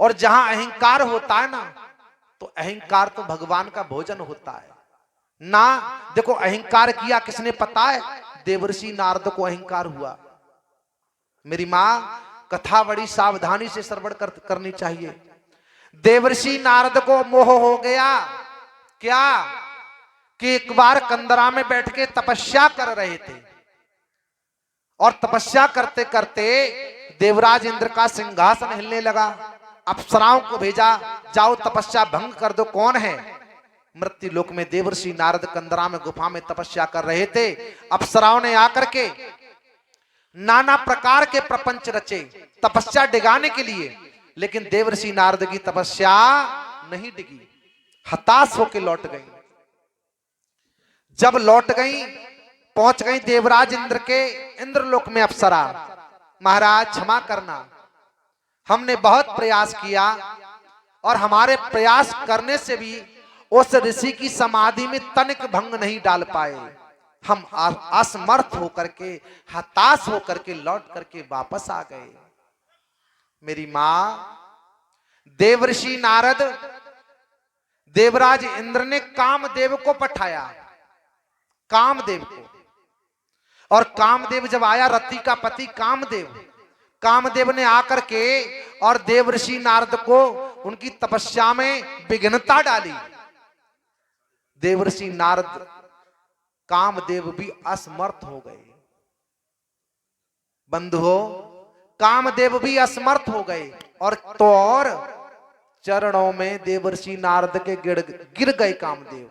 और जहां अहंकार होता है ना, तो अहंकार तो भगवान का भोजन होता है ना। देखो अहंकार किया किसने पता है? देवर्षि नारद को अहंकार हुआ। मेरी मां, कथा बड़ी सावधानी से श्रवण करनी चाहिए। देवर्षि नारद को मोह हो गया क्या कि एक बार कंदरा में बैठ के तपस्या कर रहे थे, और तपस्या करते करते देवराज इंद्र का सिंहासन हिलने लगा। अप्सराओं को भेजा, जाओ तपस्या भंग कर दो। कौन है? मृत्यु लोक में देवर्षि नारद कंदरा में गुफा में तपस्या कर रहे थे। अप्सराओं ने आकर के नाना प्रकार के प्रपंच रचे तपस्या डिगाने के लिए, लेकिन देवर्षि नारद की तपस्या नहीं डिगी। हताश होकर लौट गई। जब लौट गई, पहुंच गई देवराज इंद्र के इंद्रलोक में अप्सरा। महाराज क्षमा करना, हमने बहुत प्रयास किया और हमारे प्रयास करने से भी उस ऋषि की समाधि में तनिक भंग नहीं डाल पाए। हम असमर्थ होकर के, हताश होकर के लौट करके वापस आ गए। मेरी मां, देवर्षि नारद, देवराज इंद्र ने कामदेव को पठाया, कामदेव को। और कामदेव जब आया, रति का पति कामदेव, कामदेव ने आकर के और देवर्षि नारद को उनकी तपस्या में विघ्नता डाली। देवर्षि नारद, कामदेव भी असमर्थ हो गए। बंधुओं, कामदेव भी असमर्थ हो गए। और चरणों में देवर्षि नारद के गिर गए कामदेव।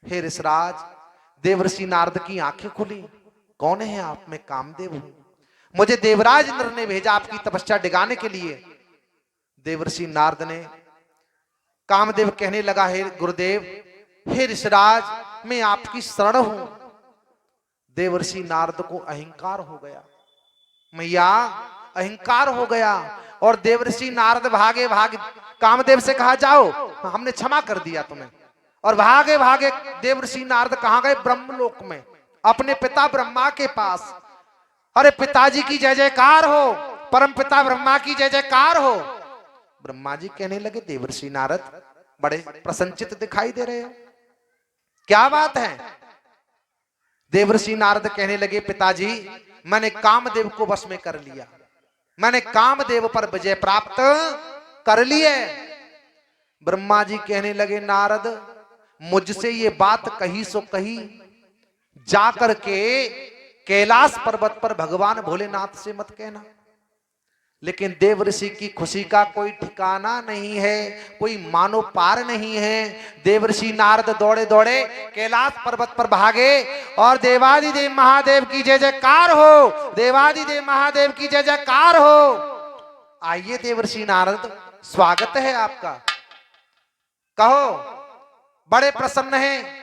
हे ऋषराज, देवर्षि नारद की आंखें खुली। कौन है आप? में कामदेव हूं, मुझे देवराज इंद्र ने भेजा आपकी तपस्या डिगाने के लिए। देवर्षि नारद ने, कामदेव कहने लगा, हे गुरुदेव, हे ऋषराज, मैं आपकी शरण हूं। देवर्षि नारद को अहंकार हो गया। मैया, अहंकार हो गया। और देवर्षि नारद भागे भागे, कामदेव से कहा जाओ, हमने क्षमा कर दिया तुम्हें। और भागे भागे देवर्षि नारद कहां गए? ब्रह्मलोक में, अपने पिता ब्रह्मा के पास। अरे पिताजी की जय जयकार हो, परम पिता ब्रह्मा की जय जयकार हो। ब्रह्मा जी कहने लगे, देवर्षि नारद, बड़े प्रसन्नचित्त दिखाई दे रहे हो, क्या बात है? देवर्षि नारद कहने लगे, पिताजी, मैंने कामदेव को वश में कर लिया, मैंने कामदेव पर विजय प्राप्त कर ली है। ब्रह्मा जी कहने लगे, नारद, मुझसे ये बात कही सो कही, जाकर के कैलाश पर्वत पर भगवान भोलेनाथ से मत कहना। लेकिन देवर्षि की खुशी का कोई ठिकाना नहीं है, कोई मानो पार नहीं है। देवर्षि नारद दौड़े दौड़े कैलाश पर्वत पर भागे और देवादिदेव महादेव की जय जयकार हो, देवादिदेव महादेव की जय जयकार हो। आइए देवर्षि नारद, स्वागत है आपका, कहो, बड़े प्रसन्न हैं।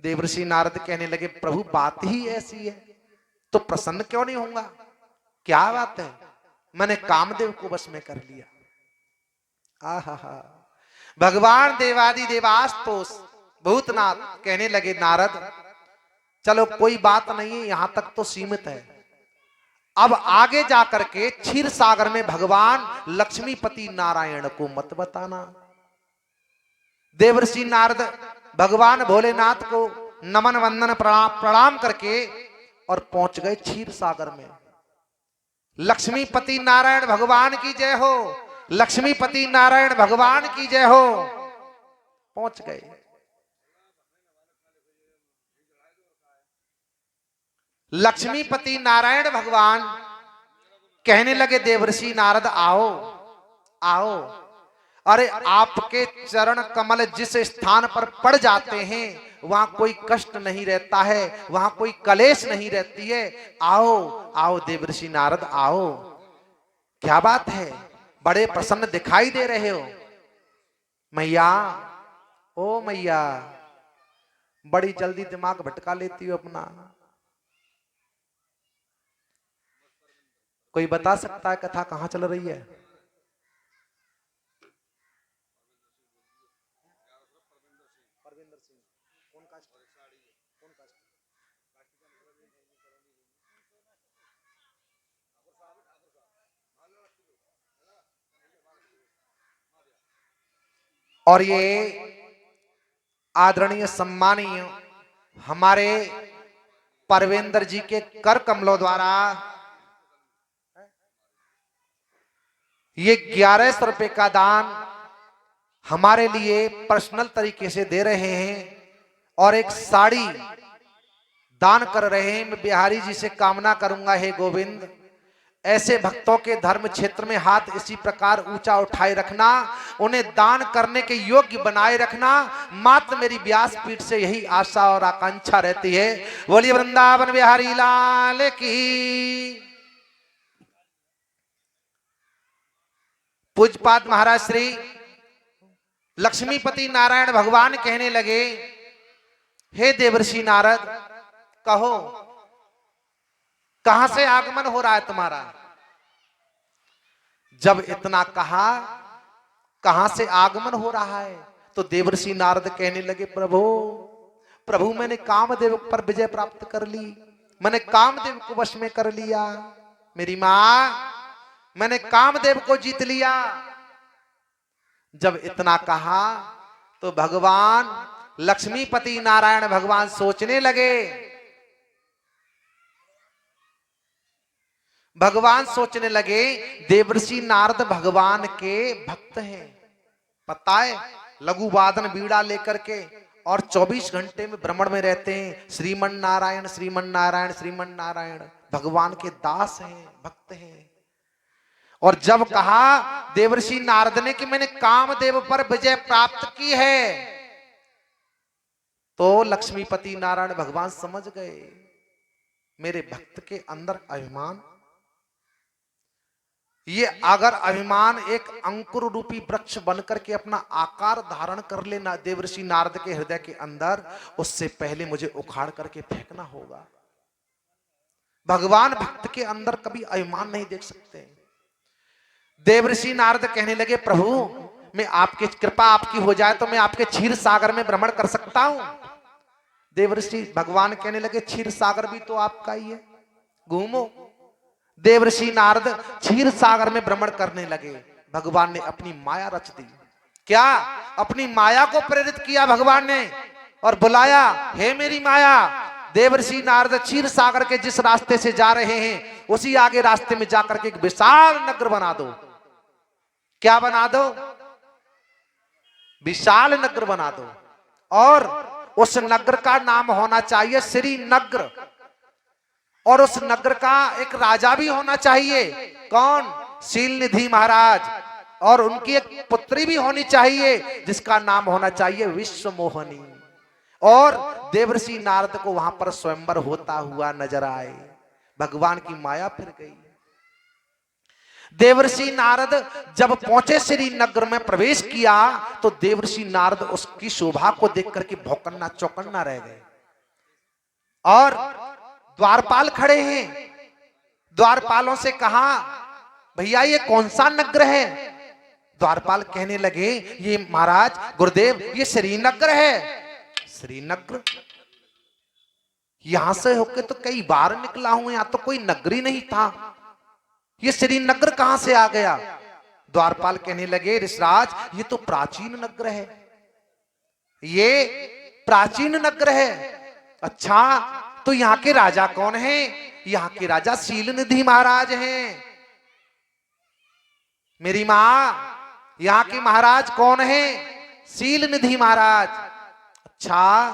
देवर्षि नारद कहने लगे, प्रभु बात ही ऐसी है तो प्रसन्न क्यों नहीं होऊंगा? क्या बात है? मैंने कामदेव को वश में कर लिया। आहा, भगवान देवादि देवास्तोष भूतनाथ कहने लगे, नारद, चलो कोई बात नहीं है, यहां तक तो सीमित है। अब आगे जाकर के क्षीर सागर में भगवान लक्ष्मीपति नारायण को मत बताना। देवर्षि नारद भगवान भोलेनाथ को नमन वंदन प्रणाम करके और पहुंच गए क्षीर सागर में। लक्ष्मीपति नारायण भगवान की जय हो, लक्ष्मीपति नारायण भगवान की जय हो। पहुंच गए। लक्ष्मीपति नारायण भगवान कहने लगे, देवर्षि नारद, आओ आओ। अरे आपके चरण कमल जिस स्थान पर पड़ जाते हैं वहां कोई कष्ट नहीं रहता है, वहां कोई कलेश नहीं रहती है। आओ आओ देवर्षि नारद, आओ। क्या बात है, बड़े प्रसन्न दिखाई दे रहे हो। मैया, ओ मैया, बड़ी जल्दी दिमाग भटका लेती हो अपना। कोई बता सकता है कथा कहां चल रही है? और ये आदरणीय सम्मानीय हमारे परवेंद्र जी के कर कमलों द्वारा ये 1100 रुपए का दान हमारे लिए पर्सनल तरीके से दे रहे हैं और एक साड़ी दान कर रहे हैं। मैं बिहारी जी से कामना करूंगा, हे गोविंद, ऐसे भक्तों के धर्म क्षेत्र में हाथ इसी प्रकार ऊंचा उठाए रखना, उन्हें दान करने के योग्य बनाए रखना। मात्र मेरी व्यासपीठ से यही आशा और आकांक्षा रहती है। बोलिए वृंदावन बिहारी लाल की। पूज्यपाद महाराज श्री लक्ष्मीपति नारायण भगवान कहने लगे, हे देवर्षि नारद, कहो कहां से आगमन हो रहा है तुम्हारा। जब इतना कहा कहां से आगमन हो रहा है, तो देवर्षि नारद कहने लगे, प्रभु प्रभु मैंने कामदेव पर विजय प्राप्त कर ली, मैंने कामदेव को वश में कर लिया। मेरी मां, मैंने कामदेव को जीत लिया। जब इतना कहा तो भगवान लक्ष्मीपति नारायण भगवान सोचने लगे। भगवान सोचने लगे, देवर्षि नारद भगवान के भक्त हैं, पता है, लघु वादन बीड़ा लेकर के और 24 घंटे में भ्रमण में रहते हैं। श्रीमन नारायण श्रीमन नारायण श्रीमन नारायण, भगवान के दास हैं, भक्त हैं। और जब कहा देवर्षि नारद ने कि मैंने कामदेव पर विजय प्राप्त की है, तो लक्ष्मीपति नारायण भगवान समझ गए, मेरे भक्त के अंदर अभिमान, ये अगर अभिमान एक अंकुर रूपी वृक्ष बनकर के अपना आकार धारण कर लेना देवर्षि नारद के हृदय के अंदर, उससे पहले मुझे उखाड़ करके फेंकना होगा। भगवान भक्त के अंदर कभी अभिमान नहीं देख सकते। देवर्षि नारद कहने लगे, प्रभु मैं आपकी कृपा आपकी हो जाए तो मैं आपके क्षीर सागर में भ्रमण कर सकता हूं। देवर्षि भगवान कहने लगे, क्षीर सागर भी तो आपका ही है, घूमो। देवर्षि नारद क्षीर सागर में भ्रमण करने लगे। भगवान ने अपनी माया रच दी। क्या? अपनी माया को प्रेरित किया भगवान ने और बुलाया, हे मेरी माया, देवर्षि नारद क्षीर सागर के जिस रास्ते से जा रहे हैं उसी आगे रास्ते में जाकर के एक विशाल नगर बना दो। क्या बना दो? विशाल नगर बना दो। और उस नगर का नाम होना चाहिए श्रीनगर। और उस नगर का एक राजा भी होना चाहिए। कौन? शीलनिधि महाराज। और उनकी एक पुत्री भी होनी चाहिए जिसका नाम होना चाहिए विश्वमोहनी। और देवर्षि नारद को वहां पर स्वयंवर होता हुआ नजर आए। भगवान की माया फिर गई। देवर्षि नारद जब पहुंचे श्रीनगर में प्रवेश किया तो देवर्षि नारद उसकी शोभा को देख करके भौंकन्ना चौकन्ना रह गए। और द्वारपाल खड़े हैं। द्वारपालों से कहा, भैया ये कौन सा नगर है? द्वारपाल कहने लगे, ये महाराज गुरुदेव ये श्रीनगर है। श्रीनगर? यहां से होके तो कई बार निकला हूं, यहां तो कोई नगर ही नहीं था, ये श्रीनगर कहां से आ गया? द्वारपाल कहने लगे, ऋषराज ये तो प्राचीन नगर है, ये प्राचीन नगर है। अच्छा तो यहाँ के राजा कौन है? यहाँ के राजा शीलनिधि महाराज हैं। मेरी मां, यहाँ के महाराज कौन है? शीलनिधि महाराज। अच्छा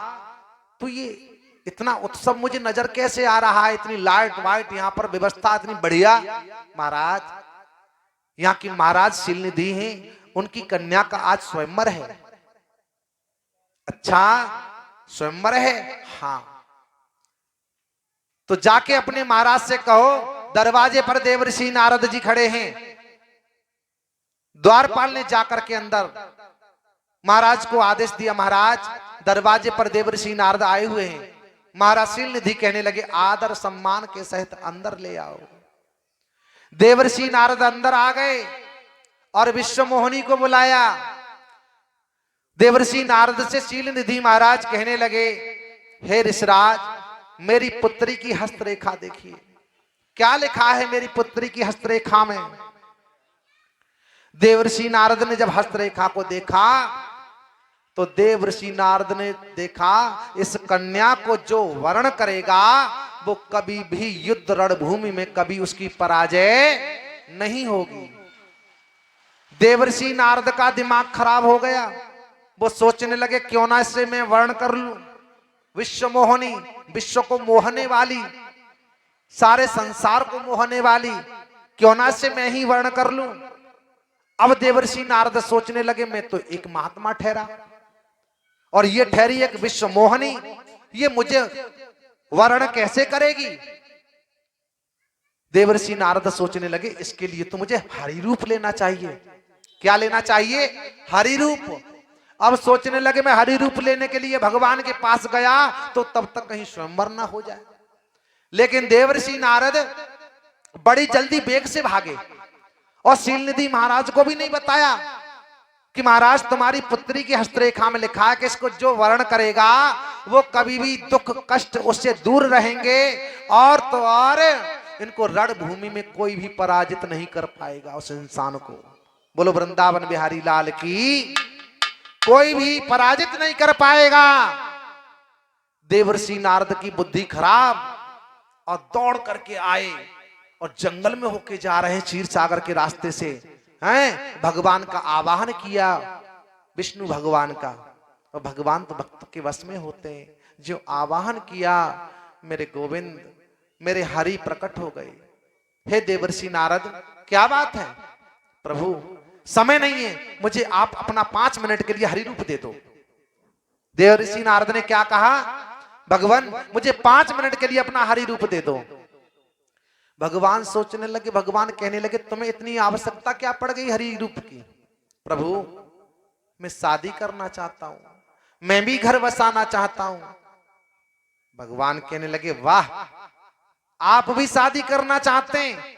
तो ये इतना उत्सव मुझे नजर कैसे आ रहा है? इतनी लाइट वाइट यहाँ पर व्यवस्था इतनी बढ़िया। महाराज यहाँ की महाराज शीलनिधि हैं, उनकी कन्या का आज स्वयंवर है। अच्छा स्वयंवर है? हाँ। तो जाके अपने महाराज से कहो, दरवाजे पर देवर्षि नारद जी खड़े हैं। द्वारपाल ने जाकर के अंदर महाराज को आदेश दिया, महाराज दरवाजे पर देवर्षि नारद आए हुए हैं। महाराज शीलनिधि कहने लगे, आदर सम्मान के सहित अंदर ले आओ। देवर्षि नारद अंदर आ गए और विश्वमोहनी को बुलाया। देवर्षि नारद से शीलनिधि महाराज कहने लगे, हे ऋषराज मेरी पुत्री की हस्तरेखा देखिए। क्या लिखा है मेरी पुत्री की हस्तरेखा में? देवर्षि नारद ने जब हस्तरेखा को देखा तो देवर्षि नारद ने देखा इस कन्या को जो वर्ण करेगा वो कभी भी युद्ध रणभूमि में कभी उसकी पराजय नहीं होगी। देवर्षि नारद का दिमाग खराब हो गया। वो सोचने लगे क्यों ना इससे मैं वर्ण कर लूं। विश्व मोहनी, विश्व को मोहने वाली, सारे संसार को मोहने वाली, क्यों ना इससे मैं ही वर्ण कर लूं। अब देवर्षि नारद सोचने लगे मैं तो एक महात्मा ठहरा और ये ठहरी एक विश्व मोहनी, ये मुझे वर्ण कैसे करेगी। देवर्षि नारद सोचने लगे इसके लिए तो मुझे हरि रूप लेना चाहिए। क्या लेना चाहिए? हरि रूप। अब सोचने लगे मैं हरि रूप लेने के लिए भगवान के पास गया तो तब तक कहीं स्वयंवर ना हो जाए। लेकिन देवर्षि नारद बड़ी जल्दी वेग से भागे और शीलनिधि महाराज को भी नहीं बताया कि महाराज तुम्हारी पुत्री की हस्तरेखा में लिखा है कि इसको जो वर्ण करेगा वो कभी भी दुख कष्ट उससे दूर रहेंगे और तो और इनको रणभूमि में कोई भी पराजित नहीं कर पाएगा उस इंसान को। बोलो वृंदावन बिहारी लाल की। कोई भी पराजित नहीं कर पाएगा। देवर्षि नारद की बुद्धि खराब और दौड़ करके आए और जंगल में होके जा रहे क्षीर सागर के रास्ते से हैं, भगवान का आवाहन किया, विष्णु भगवान का। और भगवान तो भक्त के वश में होते हैं। जो आवाहन किया मेरे गोविंद, मेरे हरि प्रकट हो गए। हे देवर्षि नारद, क्या बात है? प्रभु समय नहीं है, मुझे आप अपना 5 मिनट के लिए हरि रूप दे दो। देवर्षि नारद ने क्या कहा? भगवान मुझे 5 मिनट के लिए अपना हरि रूप दे दो। भगवान सोचने लगे, भगवान कहने लगे तुम्हें इतनी आवश्यकता क्या पड़ गई हरि रूप की? प्रभु मैं शादी करना चाहता हूं, मैं भी घर बसाना चाहता हूं। भगवान कहने लगे वाह, आप भी शादी करना चाहते हैं,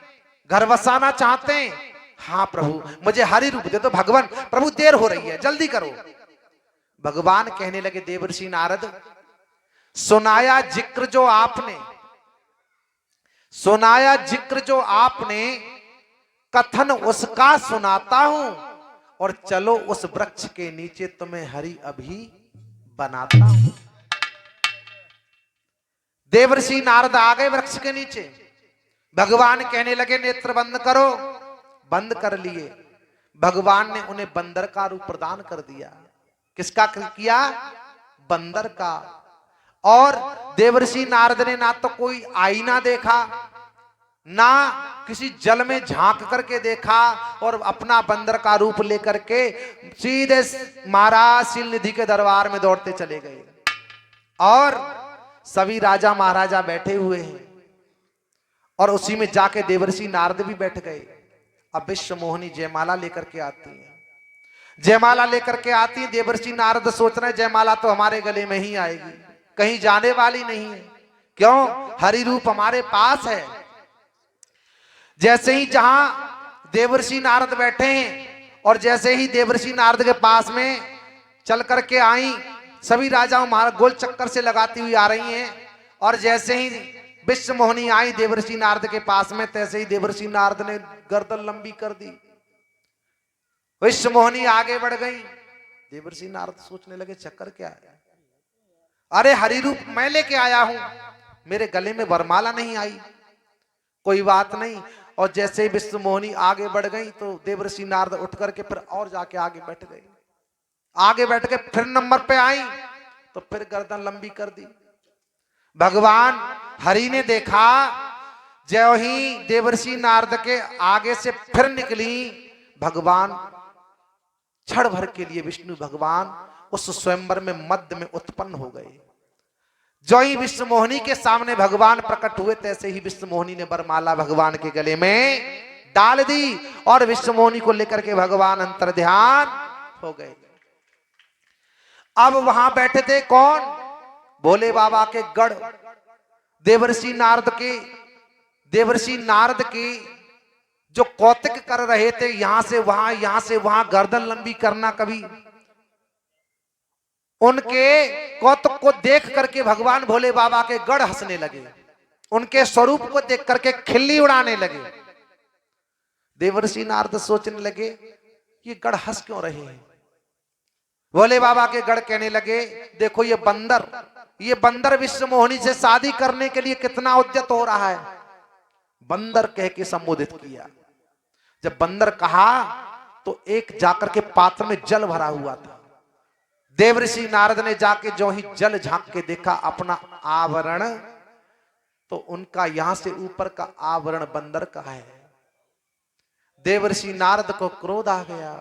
घर बसाना चाहते हैं? हाँ प्रभु मुझे हरि रूप दे दो। भगवान प्रभु देर हो रही है, जल्दी करो। भगवान कहने लगे देवर्षि नारद, सुनाया जिक्र जो आपने, सुनाया जिक्र जो आपने, कथन उसका सुनाता हूं और चलो उस वृक्ष के नीचे तुम्हें हरि अभी बनाता हूं। देवर्षि नारद आ गए वृक्ष के नीचे। भगवान कहने लगे नेत्र बंद करो। बंद कर लिए। भगवान ने उन्हें बंदर का रूप प्रदान कर दिया। किसका किया? बंदर का। और देवर्षि नारद ने ना तो कोई आईना देखा, ना किसी जल में झांक करके देखा, और अपना बंदर का रूप लेकर के सीधे महाराज शीलनिधि के दरबार में दौड़ते चले गए। और सभी राजा महाराजा बैठे हुए हैं और उसी में जाके देवर्षि नारद भी बैठ गए। अब विश्व मोहिनी जयमाला लेकर के आती है। जयमाला लेकर के आती है। देवर्षि नारद सोच रहे जयमाला तो हमारे गले में ही आएगी, कहीं जाने वाली नहीं है। क्यों? हरि रूप हमारे पास है। जैसे ही जहां देवर्षि नारद बैठे हैं और जैसे ही देवर्षि नारद के पास में चल करके आई, सभी राजाओं महाराज गोल चक्कर से लगाती हुई आ रही हैं। और जैसे ही विश्व मोहिनी आई देवर्षि नारद के पास में, तैसे ही देवर्षि नारद ने गर्दन लंबी कर दी। विश्व मोहिनी आगे बढ़ गई। देवर्षि नारद सोचने लगे चक्कर क्या है? अरे हरि रूप मैं लेके आया हूं, मेरे गले में वरमाला नहीं आई। कोई बात नहीं। और जैसे ही विश्व मोहिनी आगे बढ़ गई तो देवर्षि नारद उठ करके फिर और जाके आगे बैठ गई। आगे बैठ के फिर नंबर पे आई तो फिर गर्दन लंबी कर दी। भगवान हरि ने देखा, ज्यों ही देवर्षि नारद के आगे से फिर निकली, भगवान क्षण भर के लिए विष्णु भगवान उस स्वयंवर में मध्य में उत्पन्न हो गए। जो ही विश्व मोहिनी के सामने भगवान प्रकट हुए, तैसे ही विश्व मोहिनी ने वरमाला भगवान के गले में डाल दी और विश्व मोहिनी को लेकर के भगवान अंतर्ध्यान हो गए। अब वहां बैठे थे कौन? भोले बाबा के गढ़। देवर्षि नारद के जो कौतिक कर रहे थे, यहां से वहां, यहां से वहां गर्दन लंबी करना, कभी उनके कौतुक को देख करके भगवान भोले बाबा के गढ़ हंसने लगे। उनके स्वरूप को देख करके खिल्ली उड़ाने लगे। देवर्षि नारद सोचने लगे ये गढ़ हंस क्यों रहे हैं? भोले बाबा के गढ़ कहने लगे, देखो ये बंदर विश्व मोहिनी से शादी करने के लिए कितना उद्यत हो रहा है। बंदर कह के संबोधित किया। जब बंदर कहा तो एक जाकर के पात्र में जल भरा हुआ था। देवर्षि नारद ने जाके जो ही जल झांक के देखा अपना आवरण, तो उनका यहां से ऊपर का आवरण बंदर का है। देवर्षि नारद को क्रोध आ गया,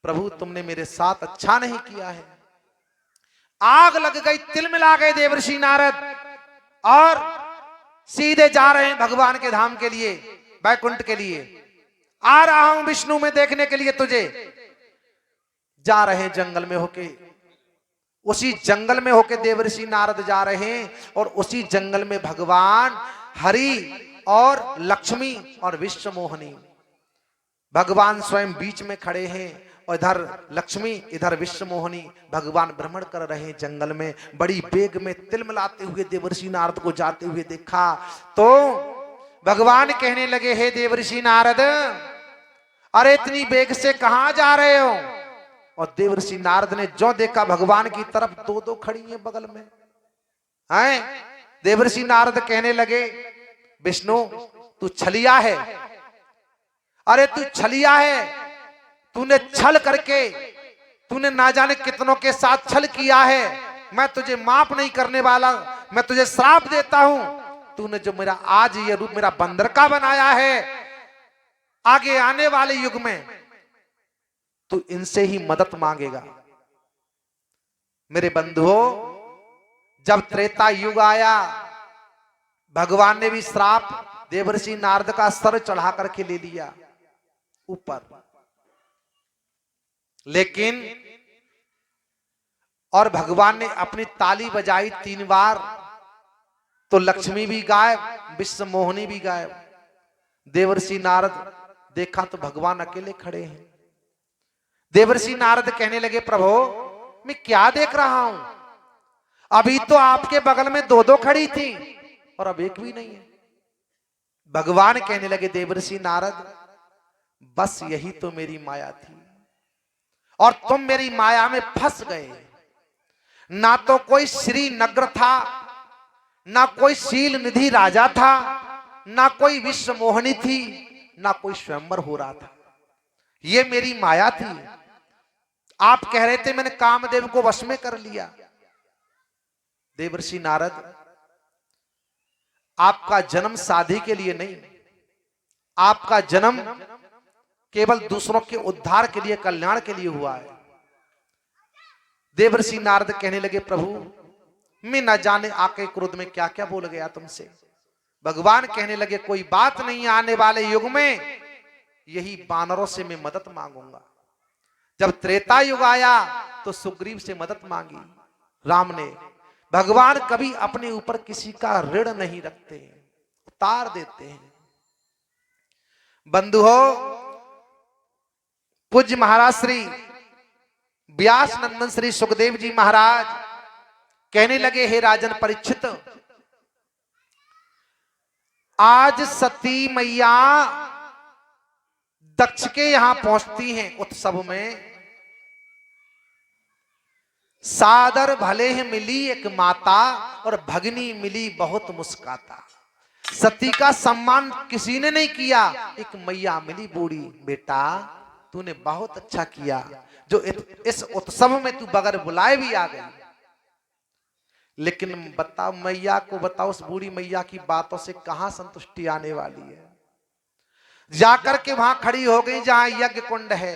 प्रभु तुमने मेरे साथ अच्छा नहीं किया है। आग लग गई, तिलमिला गए देवर्षि नारद और सीधे जा रहे हैं भगवान के धाम के लिए, बैकुंठ के लिए। आ रहा हूं विष्णु में देखने के लिए तुझे। जा रहे हैं जंगल में होके, उसी जंगल में होके देवर्षि नारद जा रहे हैं और उसी जंगल में भगवान हरि और लक्ष्मी और विश्व मोहिनी, भगवान स्वयं बीच में खड़े हैं और इधर लक्ष्मी इधर विश्व मोहिनी। भगवान भ्रमण कर रहे हैं जंगल में। बड़ी बेग में तिलमिलाते हुए देवर्षि नारद को जाते हुए देखा तो भगवान कहने लगे, हे देवर्षि नारद, अरे इतनी बेग से कहां जा रहे हो? और देवर्षि नारद ने जो देखा भगवान की तरफ दो खड़ी हैं बगल में हैं। देवर्षि नारद कहने लगे, विष्णु तू छलिया है, अरे तू छलिया है, तूने छल करके तूने ना जाने कितनों के साथ छल किया है। मैं तुझे माफ नहीं करने वाला, मैं तुझे श्राप देता हूं। तूने जो मेरा आज ये रूप मेरा बंदर का बनाया है, आगे आने वाले युग में तू इनसे ही मदद मांगेगा। मेरे बंधुओं, जब त्रेता युग आया, भगवान ने भी श्राप देवर्षि नारद का सर चढ़ा करके ले लिया ऊपर, लेकिन और भगवान ने अपनी ताली बजाई 3 बार तो लक्ष्मी भी गायब, विश्व मोहिनी भी गायब। देवर्षि नारद देखा तो भगवान अकेले खड़े हैं। देवर्षि नारद कहने लगे, प्रभु मैं क्या देख रहा हूं? अभी तो आपके बगल में 2 खड़ी थी और अब एक भी नहीं है। भगवान कहने लगे, देवर्षि नारद बस यही तो मेरी माया थी और तुम मेरी माया में फंस गए। ना तो कोई श्री नगर था, ना कोई शील निधि राजा था, ना कोई विश्व मोहिनी थी, ना कोई स्वयंवर हो रहा था। ये मेरी माया थी। आप कह रहे थे मैंने कामदेव को वश में कर लिया। देवर्षि नारद, आपका जन्म शादी के लिए नहीं, आपका जन्म केवल दूसरों के उद्धार के लिए, कल्याण के लिए हुआ है। देवर्षि नारद कहने लगे, प्रभु मैं न जाने आके क्रोध में क्या क्या बोल गया तुमसे। भगवान कहने लगे, कोई बात नहीं, आने वाले युग में यही बानरों से मैं मदद मांगूंगा। जब त्रेता युग आया तो सुग्रीव से मदद मांगी राम ने। भगवान कभी अपने ऊपर किसी का ऋण नहीं रखते, उतार देते हैं। बंधुओं, पूज्य महाराज श्री व्यास नंदन श्री सुखदेव जी महाराज कहने लगे, हे राजन परीक्षित, आज सती मैया दक्ष के यहां पहुंचती हैं उत्सव में। सादर भले ही मिली एक माता और भगनी मिली बहुत मुस्काता। सती का सम्मान किसी ने नहीं किया, एक मैया मिली बूढ़ी। बेटा तूने बहुत अच्छा किया जो इस उत्सव में तू बगैर बुलाए भी आ गई। लेकिन बताओ मैया को, बताओ उस बूढ़ी मैया की बातों से कहां संतुष्टि आने वाली है। जाकर के वहां खड़ी हो गई जहां यज्ञ कुंड है।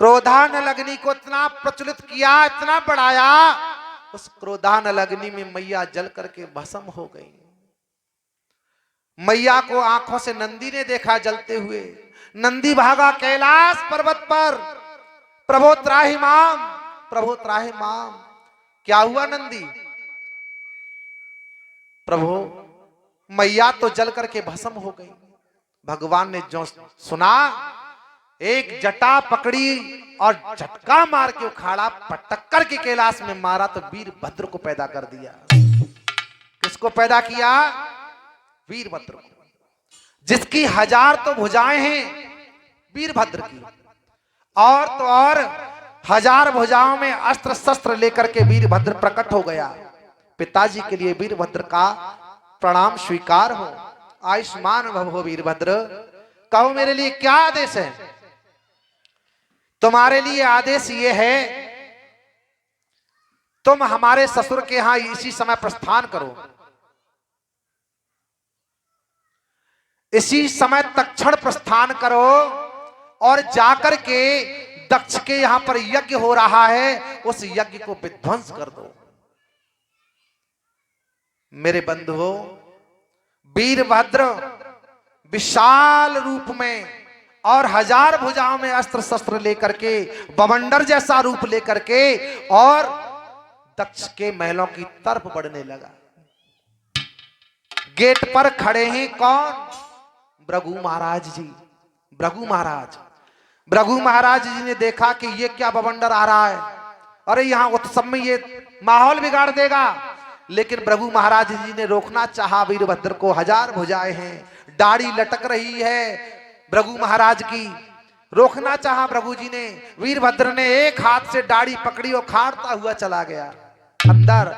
क्रोधान अग्नि को इतना प्रचलित किया, इतना बढ़ाया, उस क्रोधान अग्नि में मैया जल करके भस्म हो गई। मैया को आंखों से नंदी ने देखा जलते हुए। नंदी भागा कैलाश पर्वत पर, प्रभो त्राहि माम, प्रभो त्राहि माम। क्या हुआ नंदी? प्रभु मैया तो जल करके भस्म हो गई। भगवान ने जो सुना, एक जटा पकड़ी और झटका मार के उखाड़ा, पटक करके कैलाश में मारा तो वीरभद्र को पैदा कर दिया। किसको पैदा किया? वीरभद्र को, जिसकी 1000 तो भुजाएं हैं वीरभद्र की। और तो और 1000 भुजाओं में अस्त्र शस्त्र लेकर के वीरभद्र प्रकट हो गया। पिताजी के लिए वीरभद्र का प्रणाम स्वीकार हो। आयुष्मान भव हो वीरभद्र। कहो मेरे लिए क्या आदेश है? तुम्हारे लिए आदेश ये है, तुम हमारे ससुर के यहां इसी समय प्रस्थान करो। इसी समय तत्क्षण प्रस्थान करो और जाकर के दक्ष के यहां पर यज्ञ हो रहा है, उस यज्ञ को विध्वंस कर दो। मेरे बंधुओं, वीरभद्र विशाल रूप में और 1000 भुजाओं में अस्त्र शस्त्र लेकर के, बवंडर जैसा रूप लेकर के और दक्ष के महलों की तरफ बढ़ने लगा। गेट पर खड़े हैं कौन? भृगु महाराज जी। भृगु महाराज, भृगु महाराज जी ने देखा कि ये क्या बवंडर आ रहा है, अरे यहां उत्सव में ये माहौल बिगाड़ देगा। लेकिन भृगु महाराज जी ने रोकना चाहा वीरभद्र को। 1000 भुजाएं हैं, दाढ़ी लटक रही है भृगु महाराज की, रोकना चाहा भृगु जी ने। वीरभद्र ने एक हाथ से दाढ़ी पकड़ी और खाड़ता हुआ चला गया अंदर।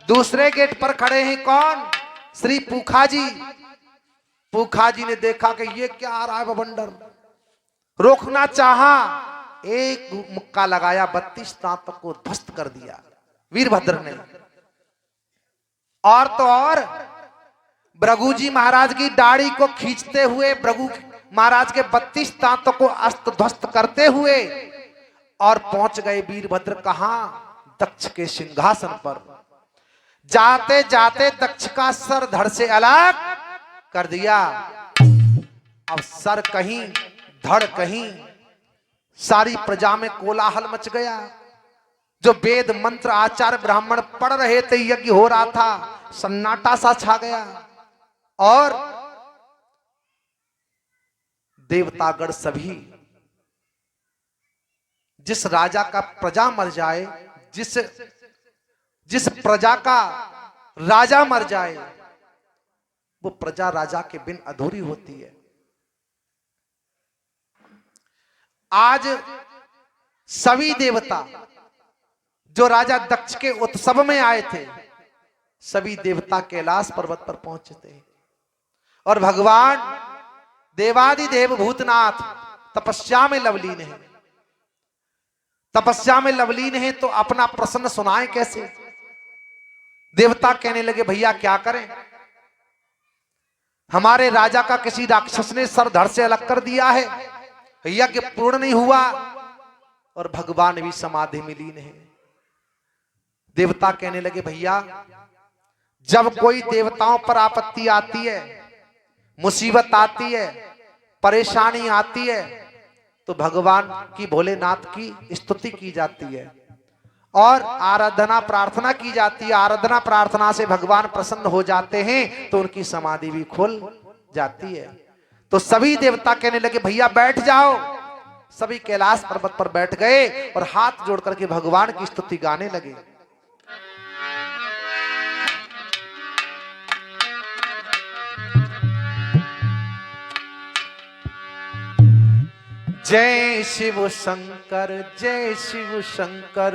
दूसरे गेट पर खड़े हैं कौन? श्री पूखा जी। पूखा जी ने देखा कि ये क्या आ रहा है बवंडर, रोकना चाहा, एक मुक्का लगाया, 32 दांतों को ध्वस्त कर दिया वीरभद्र ने। और तो और भृगु जी महाराज की दाढ़ी को खींचते हुए, भृगु महाराज के 32 दांतों को अस्त ध्वस्त करते हुए और पहुंच गए वीरभद्र कहां? दक्ष के सिंहासन पर। जाते जाते दक्ष का सर धड़ से अलग कर दिया। अब सर कहीं, धड़ कहीं, सारी प्रजा में कोलाहल मच गया। जो वेद मंत्र आचार्य ब्राह्मण पढ़ रहे थे, यज्ञ हो रहा था, सन्नाटा सा छा गया। और देवतागण सभी, जिस राजा का प्रजा मर जाए, जिस प्रजा का राजा मर जाए, वो प्रजा राजा के बिन अधूरी होती है। आज सभी देवता जो राजा दक्ष के उत्सव में आए थे, सभी देवता कैलाश पर्वत पर पहुंचे थे और भगवान देवादिदेव भूतनाथ तपस्या में लवलीन है। तपस्या में लवलीन है तो अपना प्रश्न सुनाएं कैसे? देवता कहने लगे भैया क्या करें, हमारे राजा का किसी राक्षस ने सर धड़ से अलग कर दिया है, यज्ञ पूर्ण नहीं हुआ और भगवान भी समाधि में लीन है। देवता कहने लगे भैया, जब कोई देवताओं पर आपत्ति आती है, मुसीबत आती है, परेशानी आती है, तो भगवान की, भोलेनाथ की स्तुति की जाती है और आराधना प्रार्थना की जाती है। आराधना प्रार्थना से भगवान प्रसन्न हो जाते हैं तो उनकी समाधि भी खुल जाती है। तो सभी देवता कहने लगे भैया बैठ जाओ। सभी कैलाश पर्वत पर बैठ गए और हाथ जोड़ करके भगवान की स्तुति गाने लगे। जय शिव शंकर, जय शिव शंकर,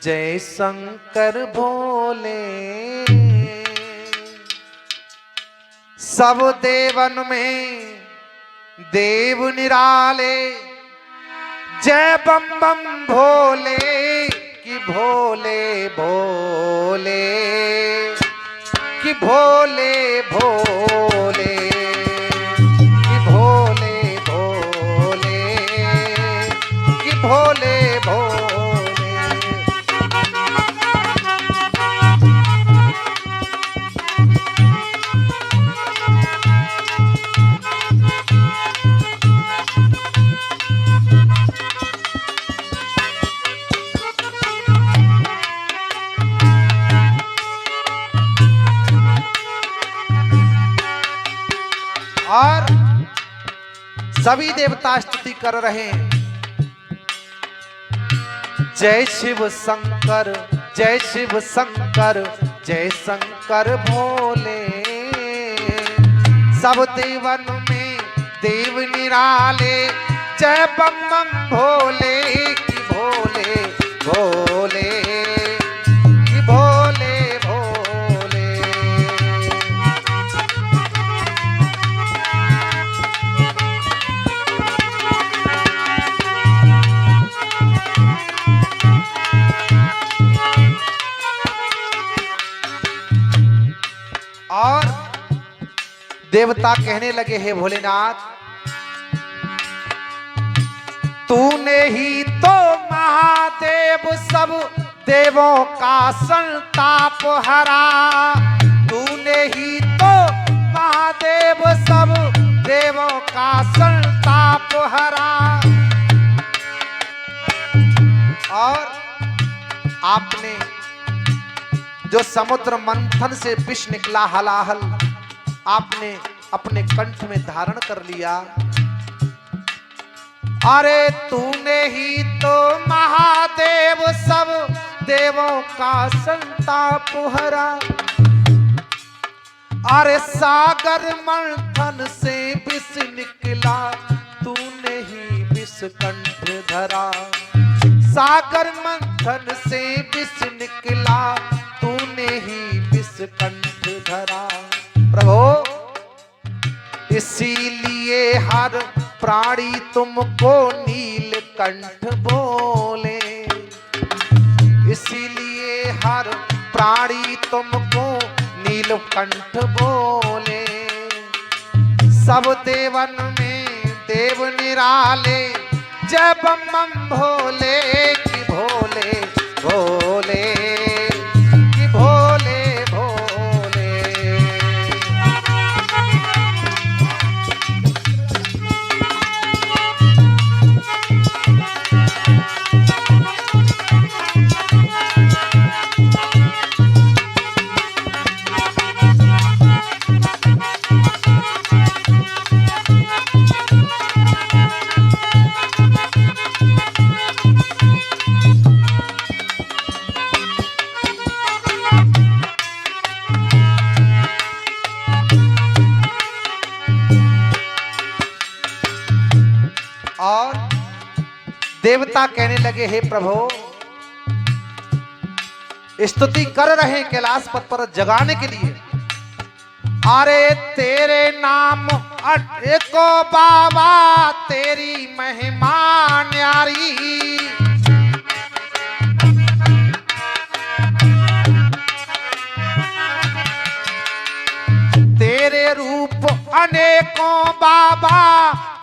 जय शंकर भोले। सब देवन में देव निराले, जय बम बम भोले कि भोले भोले कि भोले भोले कि भोले भोले कि भोले भोले। और सभी देवता स्तुति कर रहे हैं, जय शिव शंकर, जय शिव शंकर, जय शंकर भोले। सब देवन में देव निराले, जय बम बम भोले की भोले भोले की भोले भोले। और देवता कहने लगे, हे भोलेनाथ, तूने ही तो महादेव सब देवों का संताप हरा। तूने ही तो महादेव सब देवों का संताप हरा। और आपने जो समुद्र मंथन से विष निकला हलाहल, आपने अपने कंठ में धारण कर लिया। अरे तूने ही तो महादेव सब देवों का संताप हरा। अरे सागर मंथन से विष निकला, तूने ही विष कंठ धरा। सागर मंथन से विष निकला, तूने ही विष कंठ धरा। प्रभु, इसीलिए हर प्राणी तुमको नीलकंठ बोले। इसीलिए हर प्राणी तुमको नीलकंठ बोले। सब देवन में देव निराले, जय बम बम भोले की भोले भोले की भोले भोले। और देवता कहने लगे, हे प्रभु, स्तुति कर रहे हैं कैलाश पथ पर जगाने के लिए। अरे तेरे नाम एको बाबा, तेरी महिमा न्यारी। तेरे रूप अनेकों बाबा,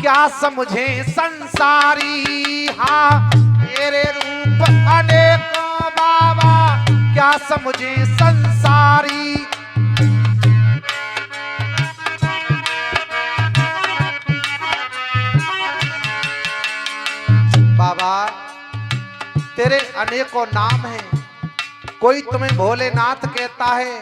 क्या समझे संसारी। हाँ, तेरे रूप अनेकों बाबा, क्या समझे संसारी। बाबा, तेरे अनेकों नाम हैं। कोई तुम्हें भोलेनाथ कहता है,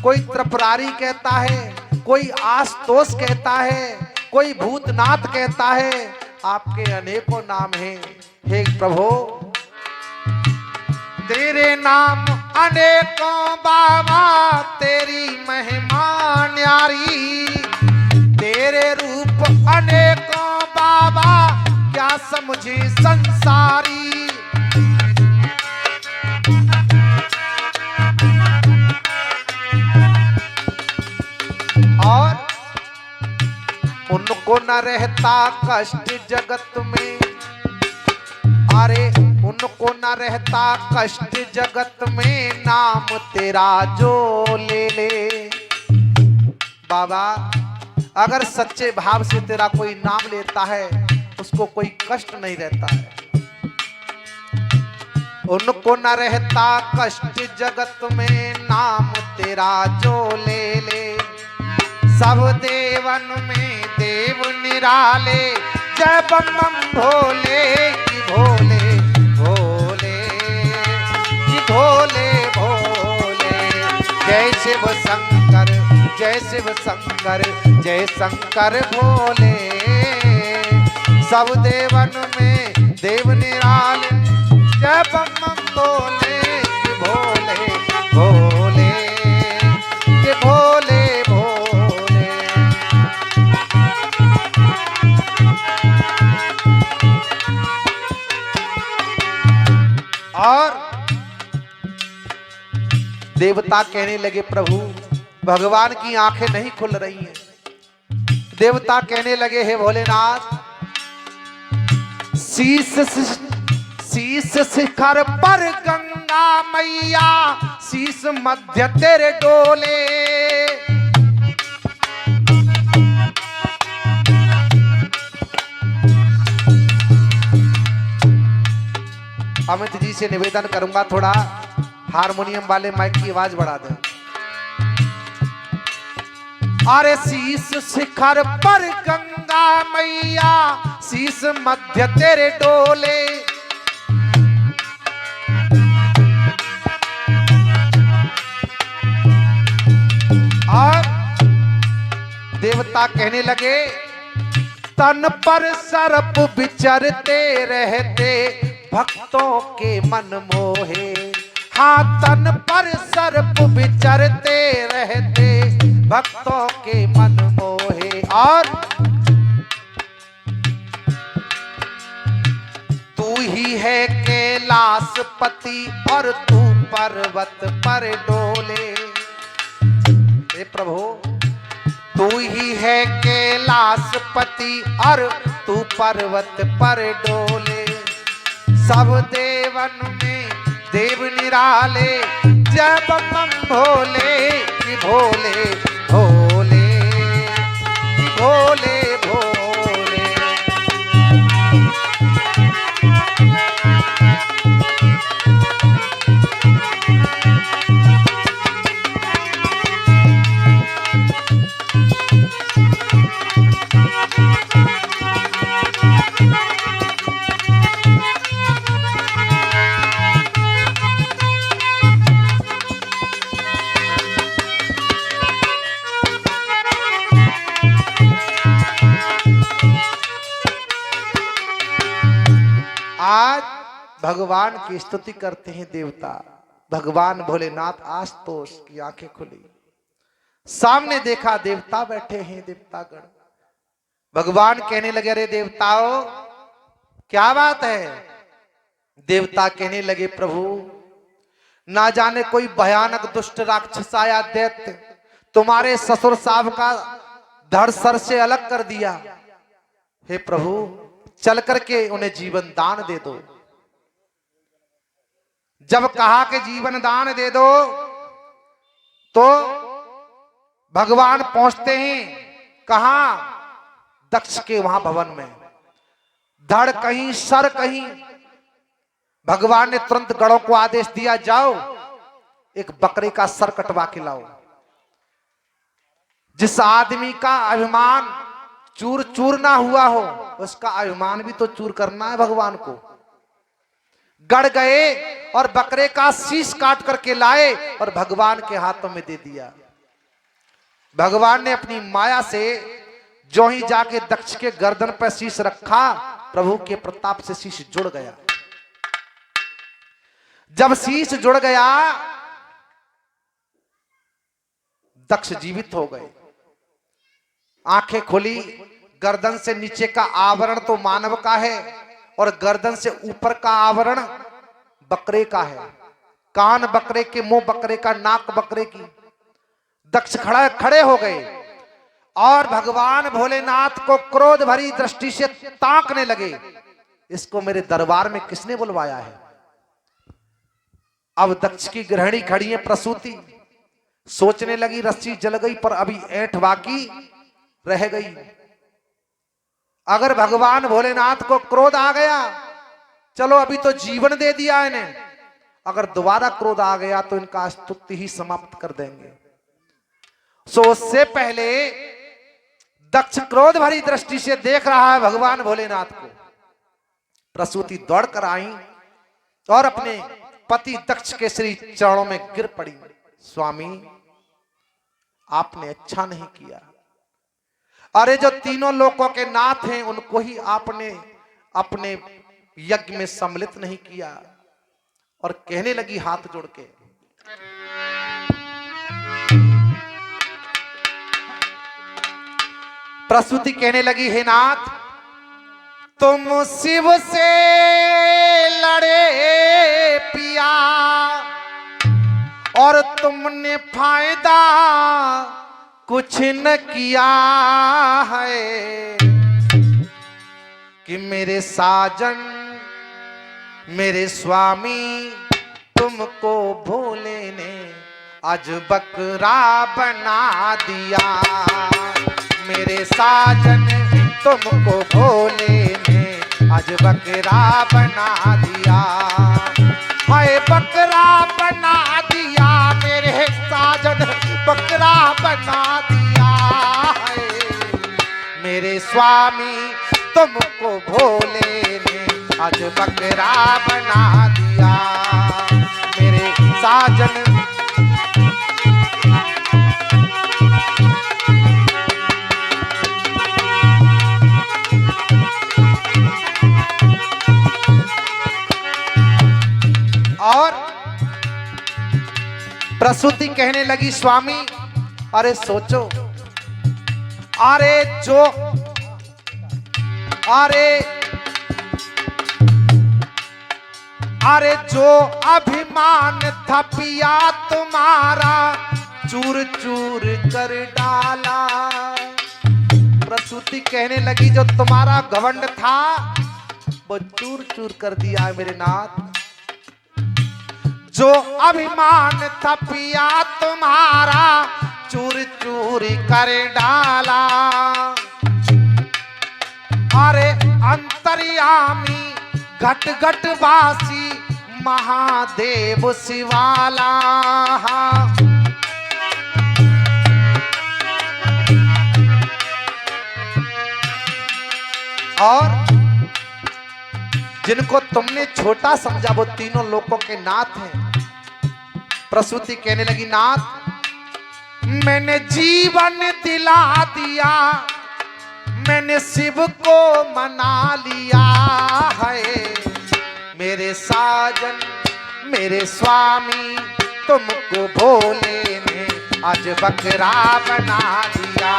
कोई त्रिपुरारी कहता है, कोई आशुतोष कहता है, कोई भूतनाथ कहता है। आपके अनेकों नाम हैं। हे प्रभु, तेरे नाम अनेकों बाबा, तेरी महिमा न्यारी। तेरे रूप अनेकों बाबा, क्या समझे संसारी। और उनको न रहता कष्ट जगत में। अरे उनको न रहता कष्ट जगत में, नाम तेरा जो ले ले। बाबा, अगर सच्चे भाव से तेरा कोई नाम लेता है, उसको कोई कष्ट नहीं रहता है। उनको न रहता कष्ट जगत में, नाम तेरा जो ले ले। सब देवन में देव निराले, जय बम बम भोले की भोले भोले की भोले भोले। जय शिव शंकर, जय शिव शंकर, जय शंकर भोले। सब देवन में देव निराले, जय बम बम भोले की भोले भोले की भोले भोले। और देवता कहने लगे प्रभु भगवान की आंखें नहीं खुल रही हैं। देवता कहने लगे हे भोलेनाथ, शीश शिखर पर गंगा मैया, शीश मध्य तेरे डोले। अमित जी से निवेदन करूंगा थोड़ा हारमोनियम वाले माइक की आवाज बढ़ा दें। अरे शीश शिखर पर गंगा मैया, शीश मध्य तेरे डोले। और देवता कहने लगे तन पर सर्प विचरते रहते, भक्तों के मन मोहे। हाँ तन पर सर्प विचरते रहते, भक्तों के मन मोहे। और तू ही है कैलाशपति और तू पर्वत पर डोले। हे प्रभु तू ही है कैलाशपति और तू पर्वत पर डोले। सब देवन में देव निराले, जय बम भोले कि भोले भोले कि भोले भोले। आज भगवान की स्तुति करते हैं देवता। भगवान भोलेनाथ आज तो उसकी आंखें खुली, सामने देखा देवता बैठे हैं देवतागण। भगवान कहने लगे अरे देवताओं क्या बात है। देवता कहने लगे प्रभु ना जाने कोई भयानक दुष्ट राक्षस आया दैत्य, तुम्हारे ससुर साहब का धड़ सर से अलग कर दिया। हे प्रभु चल करके उन्हें जीवन दान दे दो। जब कहा कि जीवन दान दे दो तो भगवान पहुंचते हैं कहां, दक्ष के वहां भवन में। धड़ कहीं सर कहीं। भगवान ने तुरंत गणों को आदेश दिया जाओ एक बकरे का सर कटवा के लाओ। जिस आदमी का अभिमान चूर चूर ना हुआ हो उसका अभिमान भी तो चूर करना है भगवान को। गड़ गए और बकरे का शीश काट करके लाए और भगवान के हाथों में दे दिया। भगवान ने अपनी माया से जो ही जाके दक्ष के गर्दन पर शीश रखा, प्रभु के प्रताप से शीश जुड़ गया। जब शीश जुड़ गया दक्ष जीवित हो गए। आंखें खुली, गर्दन से नीचे का आवरण तो मानव का है और गर्दन से ऊपर का आवरण बकरे का है। कान बकरे के, मुंह बकरे का, नाक बकरे की। दक्ष खड़े हो गए और भगवान भोलेनाथ को क्रोध भरी दृष्टि से ताकने लगे। इसको मेरे दरबार में किसने बुलवाया है। अब दक्ष की गृहिणी खड़ी है प्रसूति, सोचने लगी रस्सी जल गई पर अभी ऐंठ बाकी रह गई। अगर भगवान भोलेनाथ को क्रोध आ गया, चलो अभी तो जीवन दे दिया इन्हें, अगर दोबारा क्रोध आ गया तो इनका अस्तित्व ही समाप्त कर देंगे। सो उससे पहले दक्ष क्रोध भरी दृष्टि से देख रहा है भगवान भोलेनाथ को। प्रसूति दौड़ कर आई और अपने पति दक्ष के श्री चरणों में गिर पड़ी। स्वामी आपने अच्छा नहीं किया। अरे जो तीनों लोकों के नाथ हैं उनको ही आपने अपने यज्ञ में सम्मिलित नहीं किया। और कहने लगी हाथ जोड़ के, प्रसूति कहने लगी हे नाथ तुम शिव से लड़े और तुमने फायदा कुछ न किया है कि मेरे साजन मेरे स्वामी तुमको भोले ने आज बकरा बना दिया। मेरे साजन तुमको भोले ने आज बकरा बना दिया। हाय बकरा बना दिया मेरे साजन बकरा बना दिया है। मेरे स्वामी तुमको भोले ने आज बकरा बना दिया। मेरे साजन और प्रसूति कहने लगी स्वामी अरे सोचो, अरे जो अभिमान था पिया तुम्हारा चूर चूर कर डाला। प्रसूति कहने लगी जो तुम्हारा घमंड था वो चूर चूर कर दिया है मेरे नाथ। जो अभिमान था पिया तुम्हारा चूर चूर कर डाला। अरे अंतर्यामी घट घट वासी महादेव शिवाला। और जिनको तुमने छोटा समझा वो तीनों लोकों के नाथ हैं। प्रसूति कहने लगी नाथ मैंने जीवन दिला दिया, मैंने शिव को मना लिया है। मेरे साजन मेरे स्वामी तुमको भोले ने आज बकरा बना दिया।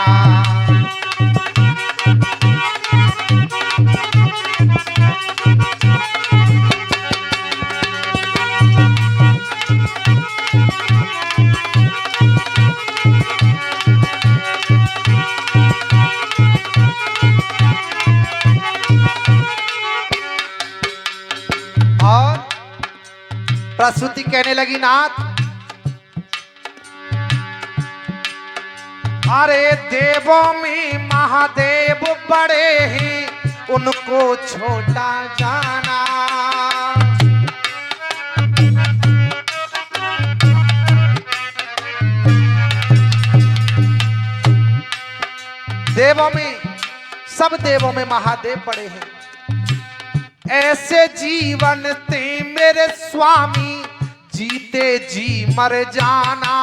प्रसूति कहने लगी नाथ अरे देवों में महादेव बड़े हैं उनको छोटा जाना। देवों में सब देवों में महादेव बड़े हैं। ऐसे जीवन ते मेरे स्वामी जीते जी मर जाना।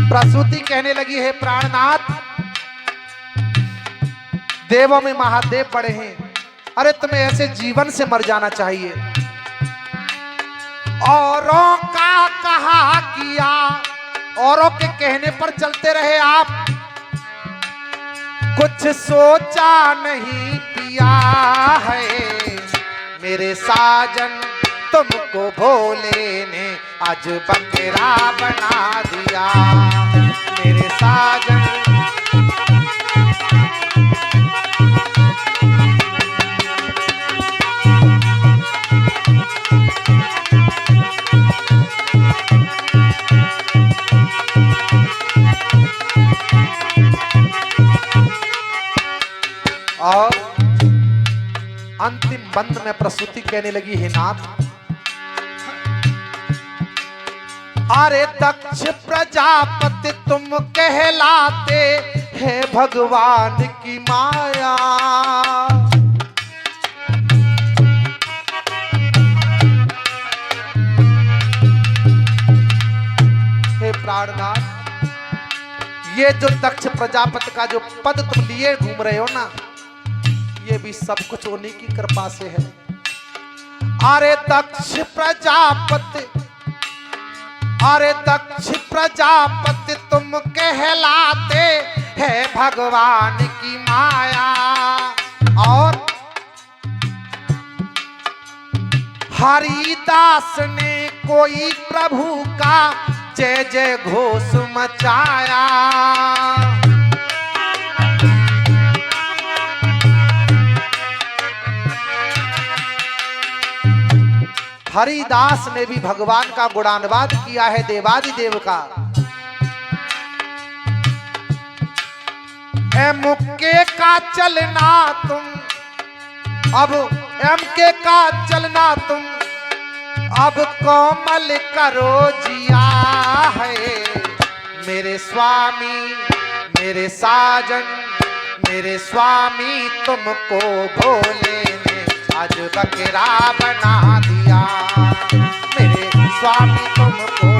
प्रसूति कहने लगी है प्राणनाथ देवों में महादेव बड़े हैं, अरे तुम्हें ऐसे जीवन से मर जाना चाहिए। औरों का कहा किया औरों के कहने पर चलते रहे आप, कुछ सोचा नहीं पिया है। मेरे साजन तुमको भोले ने आज बकरा बना दिया। मेरे साजन और अंतिम बंद में प्रसूति कहने लगी हे नाथ अरे दक्ष प्रजापति तुम कहलाते हैं भगवान की माया। हे प्राणनाथ ये जो दक्ष प्रजापति का जो पद तुम लिए घूम रहे हो ना ये भी सब कुछ उन्हीं की कृपा से है। अरे दक्ष प्रजापति तुम कहलाते हैं भगवान की माया। और हरिदास ने कोई प्रभु का जय जय घोष मचाया। हरिदास ने भी भगवान का गुणानुवाद किया है, देवादिदेव का। मुक्के का चलना तुम, अब एमके का चलना तुम, अब कोमल करो जिया है। मेरे स्वामी मेरे साजन मेरे स्वामी तुमको भोले ने आज बकरा बना दिया। मेरे स्वामी तुमको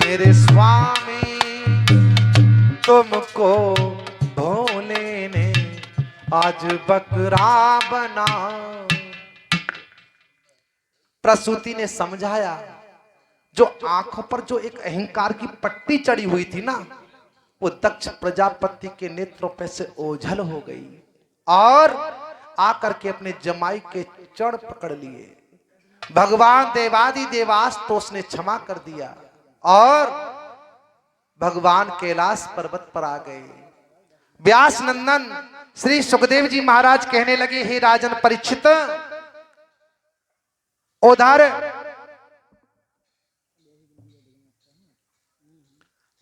मेरे स्वामी तुमको भोले ने आज बकरा बना। प्रसूति ने समझाया, जो आंखों पर जो एक अहंकार की पट्टी चढ़ी हुई थी ना, वो दक्ष प्रजापति के नेत्रों पे से ओझल हो गई और आकर के अपने जमाई के चरण पकड़ लिए। भगवान देवादि देवास तो उसने क्षमा कर दिया और भगवान कैलाश पर्वत पर आ गए। व्यास नंदन श्री सुखदेव जी महाराज कहने लगे, हे राजन परीक्षित, उधर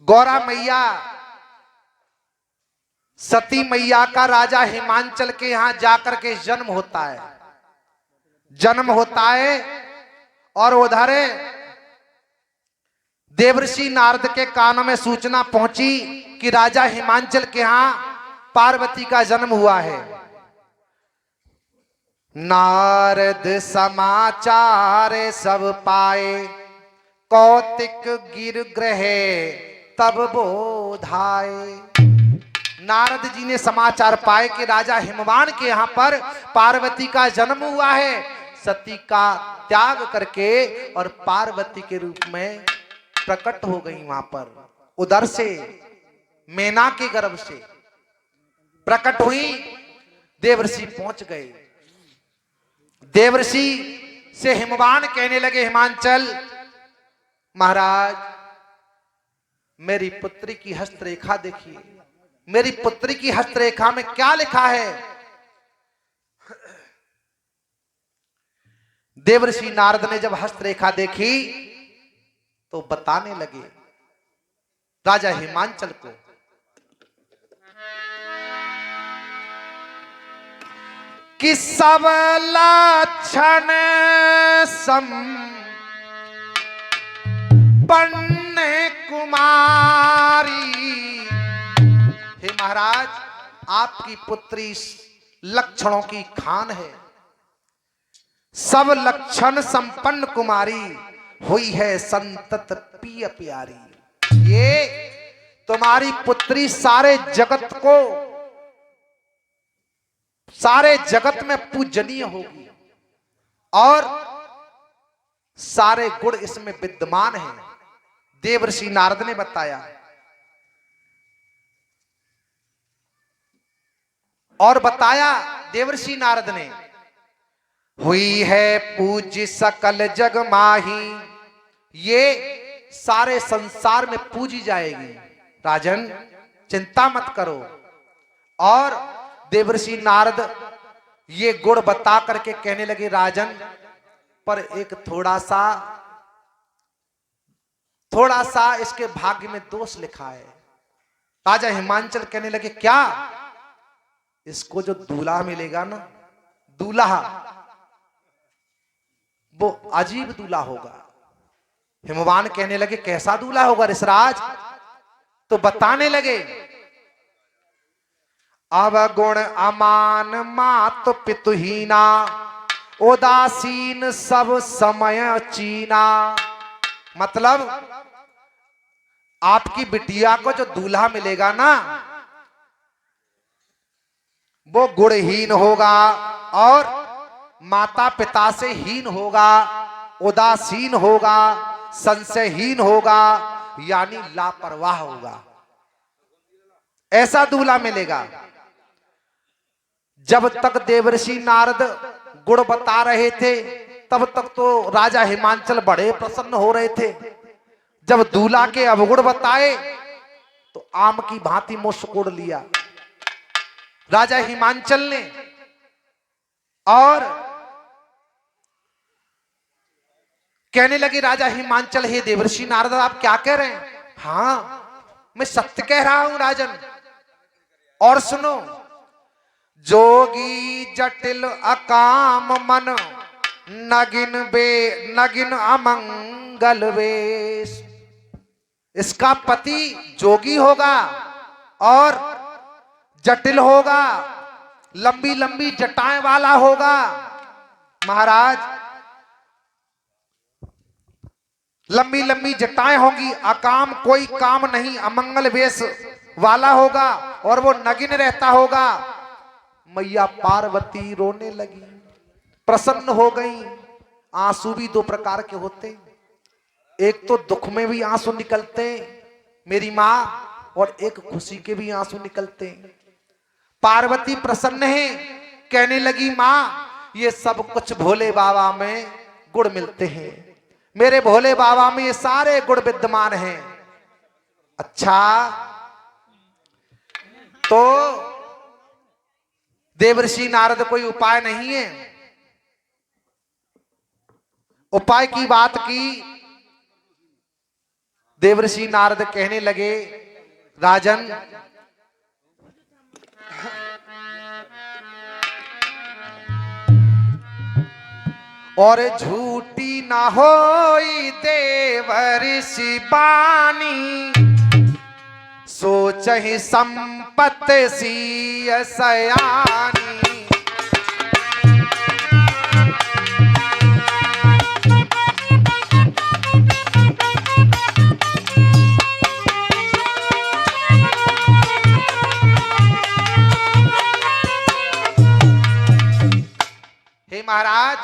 गौरा मैया सती मैया का राजा हिमांचल के यहां जाकर के जन्म होता है और उधर देवर्षि नारद के कानों में सूचना पहुंची कि राजा हिमांचल के यहां पार्वती का जन्म हुआ है। नारद समाचार सब पाए, कौतिक गिर ग्रहे तब बोधाए। नारद जी ने समाचार पाए कि राजा हिमवान के यहां पर पार्वती का जन्म हुआ है। सती का त्याग करके और पार्वती के रूप में प्रकट हो गई वहां पर। उधर से मैना के गर्भ से प्रकट हुई, देवर्षि पहुंच गए। देवर्षि से हिमवान कहने लगे, हिमांचल महाराज, मेरी पुत्री की हस्तरेखा देखिए। मेरी पुत्री की हस्तरेखा में क्या लिखा है? देवर्षि नारद ने जब हस्तरेखा देखी तो बताने लगे राजा हिमांचल को, कि सब लक्षण संपन्न कुमारी। हे महाराज, आपकी पुत्री लक्षणों की खान है, सब लक्षण संपन्न कुमारी हुई है संतत प्रिय प्यारी। ये तुम्हारी पुत्री सारे जगत में पूजनीय होगी और सारे गुण इसमें विद्यमान हैं। देवर्षि नारद ने बताया और बताया देवर्षि नारद ने, हुई है पूज्य सकल जग माही, ये सारे संसार में पूजी जाएगी। राजन चिंता मत करो। और देवर्षि नारद ये गुण बता करके कहने लगे, राजन पर एक थोड़ा सा इसके भाग्य में दोष लिखा है। राजा हिमांचल कहने लगे, क्या? इसको जो दूल्हा मिलेगा ना, दूल्हा वो अजीब दूल्हा होगा। हिमवान कहने लगे, कैसा दूल्हा होगा ऋषराज? तो बताने लगे, अवगुण अमान मात पितुहीना, उदासीन सब समय चीना। मतलब आपकी बिटिया को जो दूल्हा मिलेगा ना, वो गुणहीन होगा और माता पिता से हीन होगा, उदासीन होगा, संशयहीन होगा, यानी लापरवाह होगा, ऐसा दूल्हा मिलेगा। जब तक देवर्षि नारद गुण बता रहे थे तब तक तो राजा हिमांचल बड़े प्रसन्न हो रहे थे। जब दूल्हा के अवगुण बताए तो आम की भांति मुंह सिकोड़ लिया राजा हिमांचल ने। और कहने लगे राजा हिमांचल, हे देवर्षि नारद आप क्या कह रहे हैं? हाँ मैं सत्य कह रहा हूं राजन। और सुनो, जोगी जटिल अकाम मन, नगिन अमंगल वेश। इसका पति जोगी होगा और जटिल होगा, लंबी लंबी जटाएं वाला होगा। महाराज, लंबी लंबी जटाएं होंगी, अकाम कोई काम नहीं, अमंगल वेश वाला होगा और वो नगिन रहता होगा। मैया पार्वती रोने लगी, प्रसन्न हो गई। आंसू भी दो प्रकार के होते, एक तो दुख में भी आंसू निकलते मेरी मां, और एक खुशी के भी आंसू निकलते। पार्वती प्रसन्न है, कहने लगी मां ये सब कुछ भोले बाबा में गुण मिलते हैं, मेरे भोले बाबा में ये सारे गुण विद्यमान हैं। अच्छा तो देवर्षि नारद कोई उपाय नहीं है? उपाय की बात की। देवर्षि नारद कहने लगे राजन, और झूठी ना होई देवर्षि बानी, सोचहि संपत सिय सयानी। हे महाराज,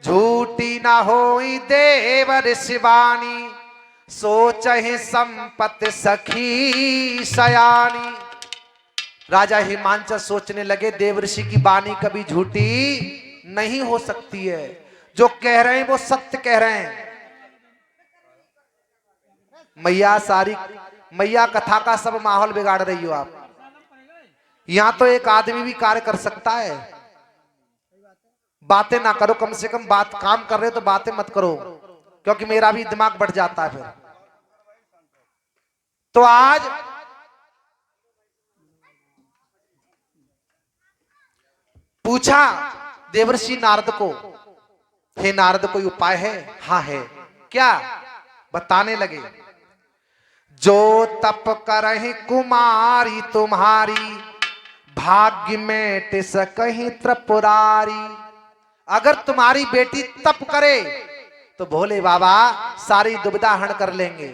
झूठी ना होई देवर्षि बानी, सोचहि संपत सखी सयानी। राजा हिमांचल सोचने लगे देवर्षि की वाणी कभी झूठी नहीं हो सकती है, जो कह रहे हैं वो सत्य कह रहे हैं। मैया कथा का सब माहौल बिगाड़ रही हो आप। यहां तो एक आदमी भी कार्य कर सकता है। बातें ना करो, कम से कम बात काम कर रहे हो तो बातें मत करो, क्योंकि मेरा भी दिमाग बढ़ जाता है फिर। तो आज पूछा देवर्षि नारद को, हे नारद कोई उपाय है? हाँ है। क्या? बताने लगे, जो तप करहि कुमारी तुम्हारी, भाग्य में टिस कहीं त्रिपुरारी। अगर तुम्हारी बेटी तप करे तो भोले बाबा सारी दुविधा हरण कर लेंगे।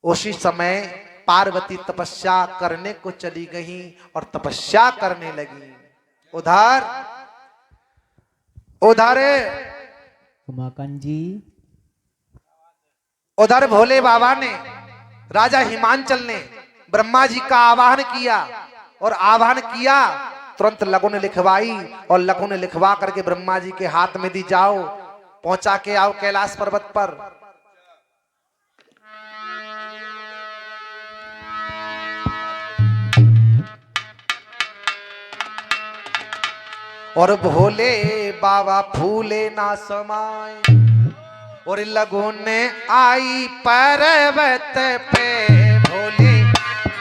उसी समय पार्वती तपस्या करने को चली गई और तपस्या करने लगी। उधर भोले बाबा ने, राजा हिमांचल ने ब्रह्मा जी का आवाहन किया, और आवाहन किया तुरंत लगन लिखवाई, और लगन लिखवा करके ब्रह्मा जी के हाथ में दी, जाओ पहुंचा के आओ कैलाश पर्वत पर। और भोले बाबा फूले ना समाए, और लगन आई पर्वत पे, भोले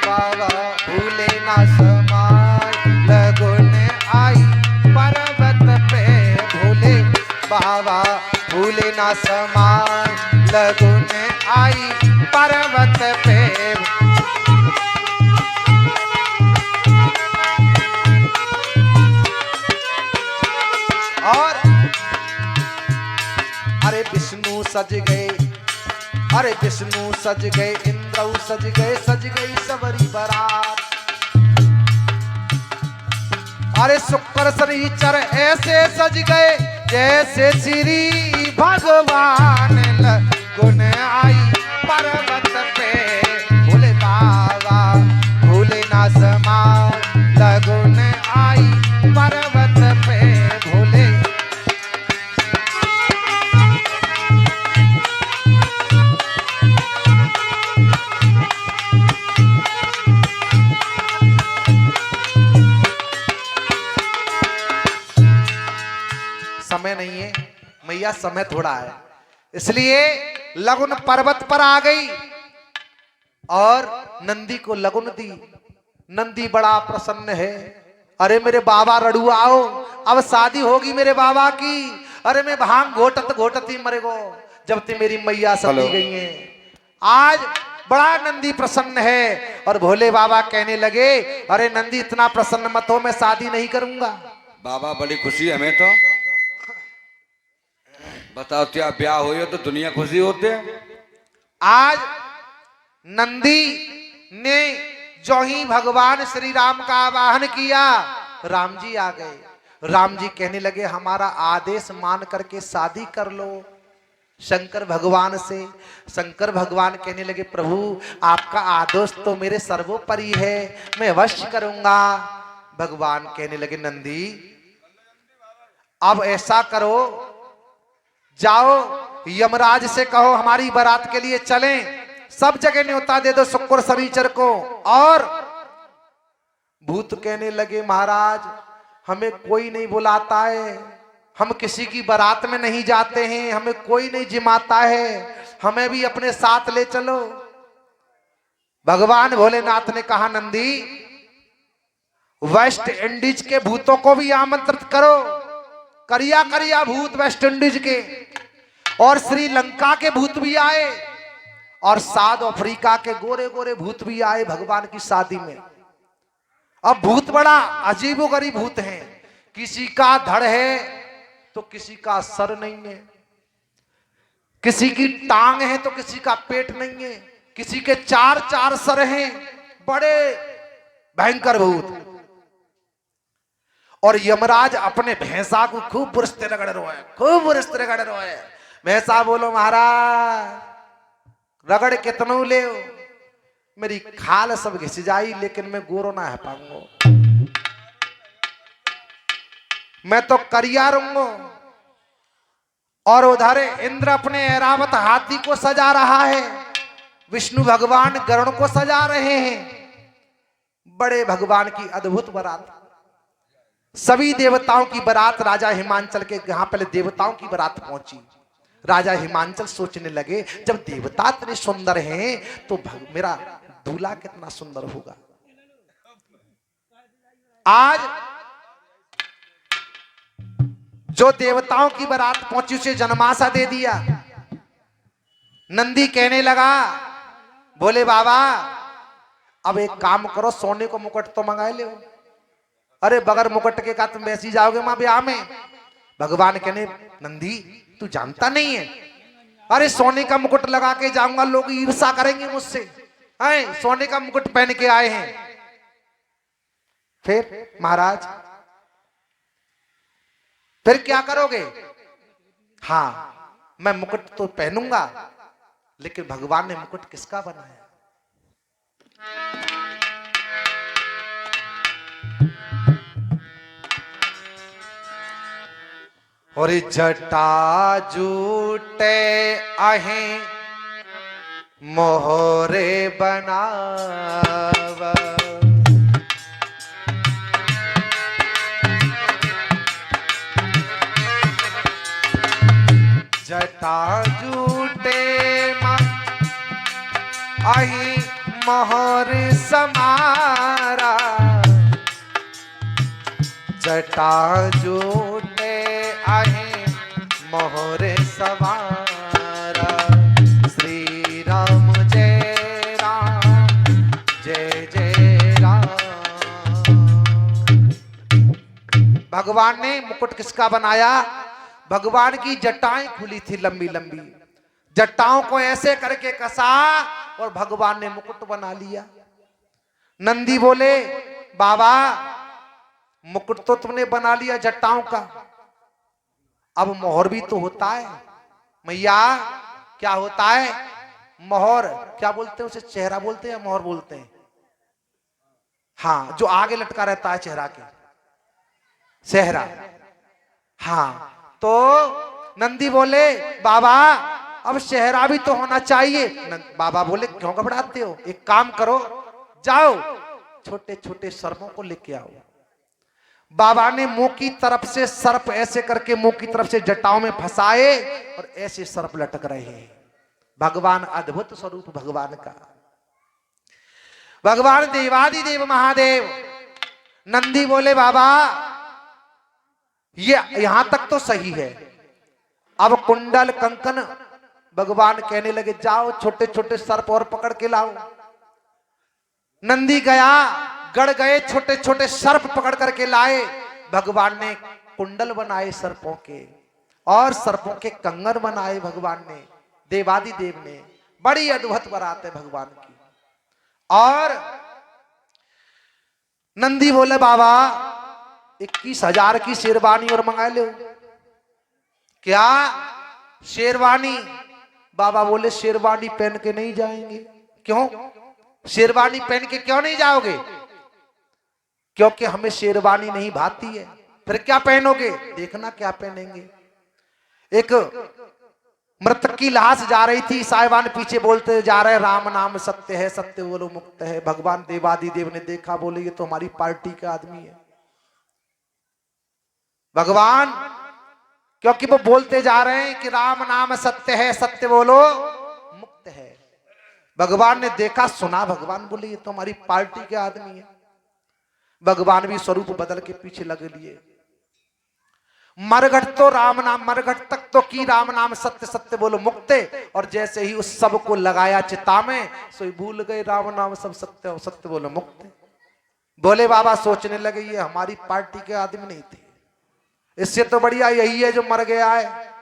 बाबा फूले ना समाए, लगन आई पर्वत पे, भोले बाबा फूले ना समाए, लगन आई पर्वत पे। और अरे विष्णु सज गए, अरे विष्णु सज गए, इंद्र सज गई सबरी बारात। अरे शुक्र शनिचर ऐसे सज गए जैसे श्री भगवान लगुन आई पर्वत पे भोले बाबा भूले ना समा लगुन आई पर्वत पे भोले। समय नहीं है मैया, समय थोड़ा है, इसलिए लगुन पर्वत पर आ गई और नंदी को लगुन दी। नंदी बड़ा प्रसन्न है, अरे मेरे बाबा रड़ुआ आओ, अब शादी होगी मेरे बाबा की। अरे मैं भांग घोटत घोटत ही मरे गो जब ते मेरी मैया सती गई है। आज बड़ा नंदी प्रसन्न है और भोले बाबा कहने लगे अरे नंदी इतना प्रसन्न मत हो, मैं शादी नहीं करूंगा। बाबा बड़ी खुशी हमें तो बताओ, क्या ब्याह हो तो दुनिया खुशी होते। आज नंदी ने जो ही भगवान श्री राम का आवाहन किया, राम जी आ गए। राम जी कहने लगे हमारा आदेश मान करके शादी कर लो शंकर भगवान से। शंकर भगवान कहने लगे प्रभु आपका आदेश तो मेरे सर्वोपरि है, मैं अवश्य करूंगा। भगवान कहने लगे नंदी अब ऐसा करो, जाओ यमराज से कहो हमारी बारात के लिए चलें, सब जगह न्योता दे दो शुक्र शनिचर को। और भूत कहने लगे महाराज हमें कोई नहीं बुलाता है, हम किसी की बारात में नहीं जाते हैं, हमें कोई नहीं जिमाता है, हमें भी अपने साथ ले चलो। भगवान भोलेनाथ ने कहा नंदी वेस्ट इंडीज के भूतों को भी आमंत्रित करो, करिया करिया भूत वेस्ट इंडीज के, और श्रीलंका के भूत भी आए और साउथ अफ्रीका के गोरे गोरे भूत भी आए भगवान की शादी में। अब भूत बड़ा अजीबोगरीब भूत हैं, किसी का धड़ है तो किसी का सर नहीं है, किसी की टांग है तो किसी का पेट नहीं है, किसी के चार चार सर हैं, बड़े भयंकर भूत। और यमराज अपने भैंसा को खूब बुरस्ते रगड़ रहे हैं, खूब बुरस्ते रगड़ रहे हैं। भैंसा बोलो महाराज रगड़ कितनों ले हो, मेरी खाल सब घिस जाई लेकिन मैं गोरो ना है पाऊंगा, मैं तो करिया रहूंगा। और उधर इंद्र अपने ऐरावत हाथी को सजा रहा है, विष्णु भगवान गरुड़ को सजा रहे हैं। बड़े भगवान की अद्भुत बारात, सभी देवताओं की बारात राजा हिमांचल के यहाँ पहले देवताओं की बारात पहुंची। राजा हिमांचल सोचने लगे जब देवता इतने सुंदर हैं तो मेरा दूल्हा कितना सुंदर होगा। आज जो देवताओं की बारात पहुंची उसे जन्माशा दे दिया। नंदी कहने लगा बोले बाबा अब एक काम करो, सोने को मुकुट तो मंगा ले। अरे बगैर मुकुट के का तुम वैसी जाओगे मां ब्याह में। भगवान कहने नंदी तू जानता नहीं है, अरे सोने का मुकुट लगा के जाऊंगा लोग ईर्ष्या करेंगे मुझसे, सोने का मुकुट पहन के आए हैं। फिर महाराज फिर क्या करोगे? हाँ मैं मुकुट तो पहनूंगा, लेकिन भगवान ने मुकुट किसका बनाया? और जटा जूटे आहें मोहरे बनावा, जटा जूटे आही मोहर समारा, जटा जूटे आही मोहर सवारा। श्री राम जय राम जय जय राम। भगवान ने मुकुट किसका बनाया? भगवान की जटाएं खुली थी लंबी लंबी, जटाओं को ऐसे करके कसा और भगवान ने मुकुट बना लिया। नंदी बोले बाबा मुकुट तो तुमने बना लिया जटाओं का, अब मोहर भी तो होता है मैया। क्या होता है मोहर? क्या बोलते हैं उसे? चेहरा बोलते हैं या मोहर बोलते हैं? हाँ, जो आगे लटका रहता है चेहरा के, सेहरा। हाँ, तो नंदी बोले बाबा अब सेहरा भी तो होना चाहिए। बाबा बोले क्यों घबराते हो, एक काम करो, जाओ छोटे छोटे सर्पों को लेके आओ। बाबा ने मुंह की तरफ से सर्प ऐसे करके मुंह की तरफ से जटाओं में फंसाए और ऐसे सर्प लटक रहे हैं। भगवान, अद्भुत स्वरूप भगवान का। भगवान देवादिदेव महादेव। नंदी बोले बाबा ये यहां तक तो सही है, अब कुंडल कंकन। भगवान कहने लगे जाओ छोटे छोटे सर्प और पकड़ के लाओ। नंदी गया, गड़ गए, छोटे छोटे सर्प पकड़ करके लाए। भगवान ने कुंडल बनाए सर्पों के और सर्पों के कंगन बनाए भगवान ने, देवादिदेव ने। बड़ी अद्भुत बारात है भगवान की। और नंदी बोले बाबा 21,000 की शेरवानी और मंगा लो। क्या शेरवानी? बाबा बोले शेरवानी पहन के नहीं जाएंगे। क्यों शेरवानी पहन के क्यों नहीं जाओगे? क्योंकि हमें शेरवानी नहीं भाती है। फिर क्या पहनोगे? देखना क्या पहनेंगे। एक मृतक की लाश जा रही थी, साहिबान पीछे बोलते जा रहे राम नाम सत्य है, सत्य बोलो मुक्त है। भगवान देवादिदेव ने देखा, बोले ये तो हमारी पार्टी का आदमी है। भगवान क्योंकि वो बोलते जा रहे हैं कि राम नाम सत्य है, सत्य बोलो मुक्त है। भगवान ने देखा सुना, भगवान बोले ये तो हमारी पार्टी के आदमी है। भगवान भी स्वरूप बदल के पीछे लगे लिए। मरघट तो राम नाम, मरघट तक तो की राम नाम सत्य, सत्य बोलो मुक्त। और जैसे ही उस सब को लगाया चिता में, सो भूल गए राम नाम सब सत्य, सत्य बोलो मुक्त। बोले बाबा सोचने लगे ये हमारी पार्टी के आदमी नहीं थे, इससे तो बढ़िया यही है जो मर गया है।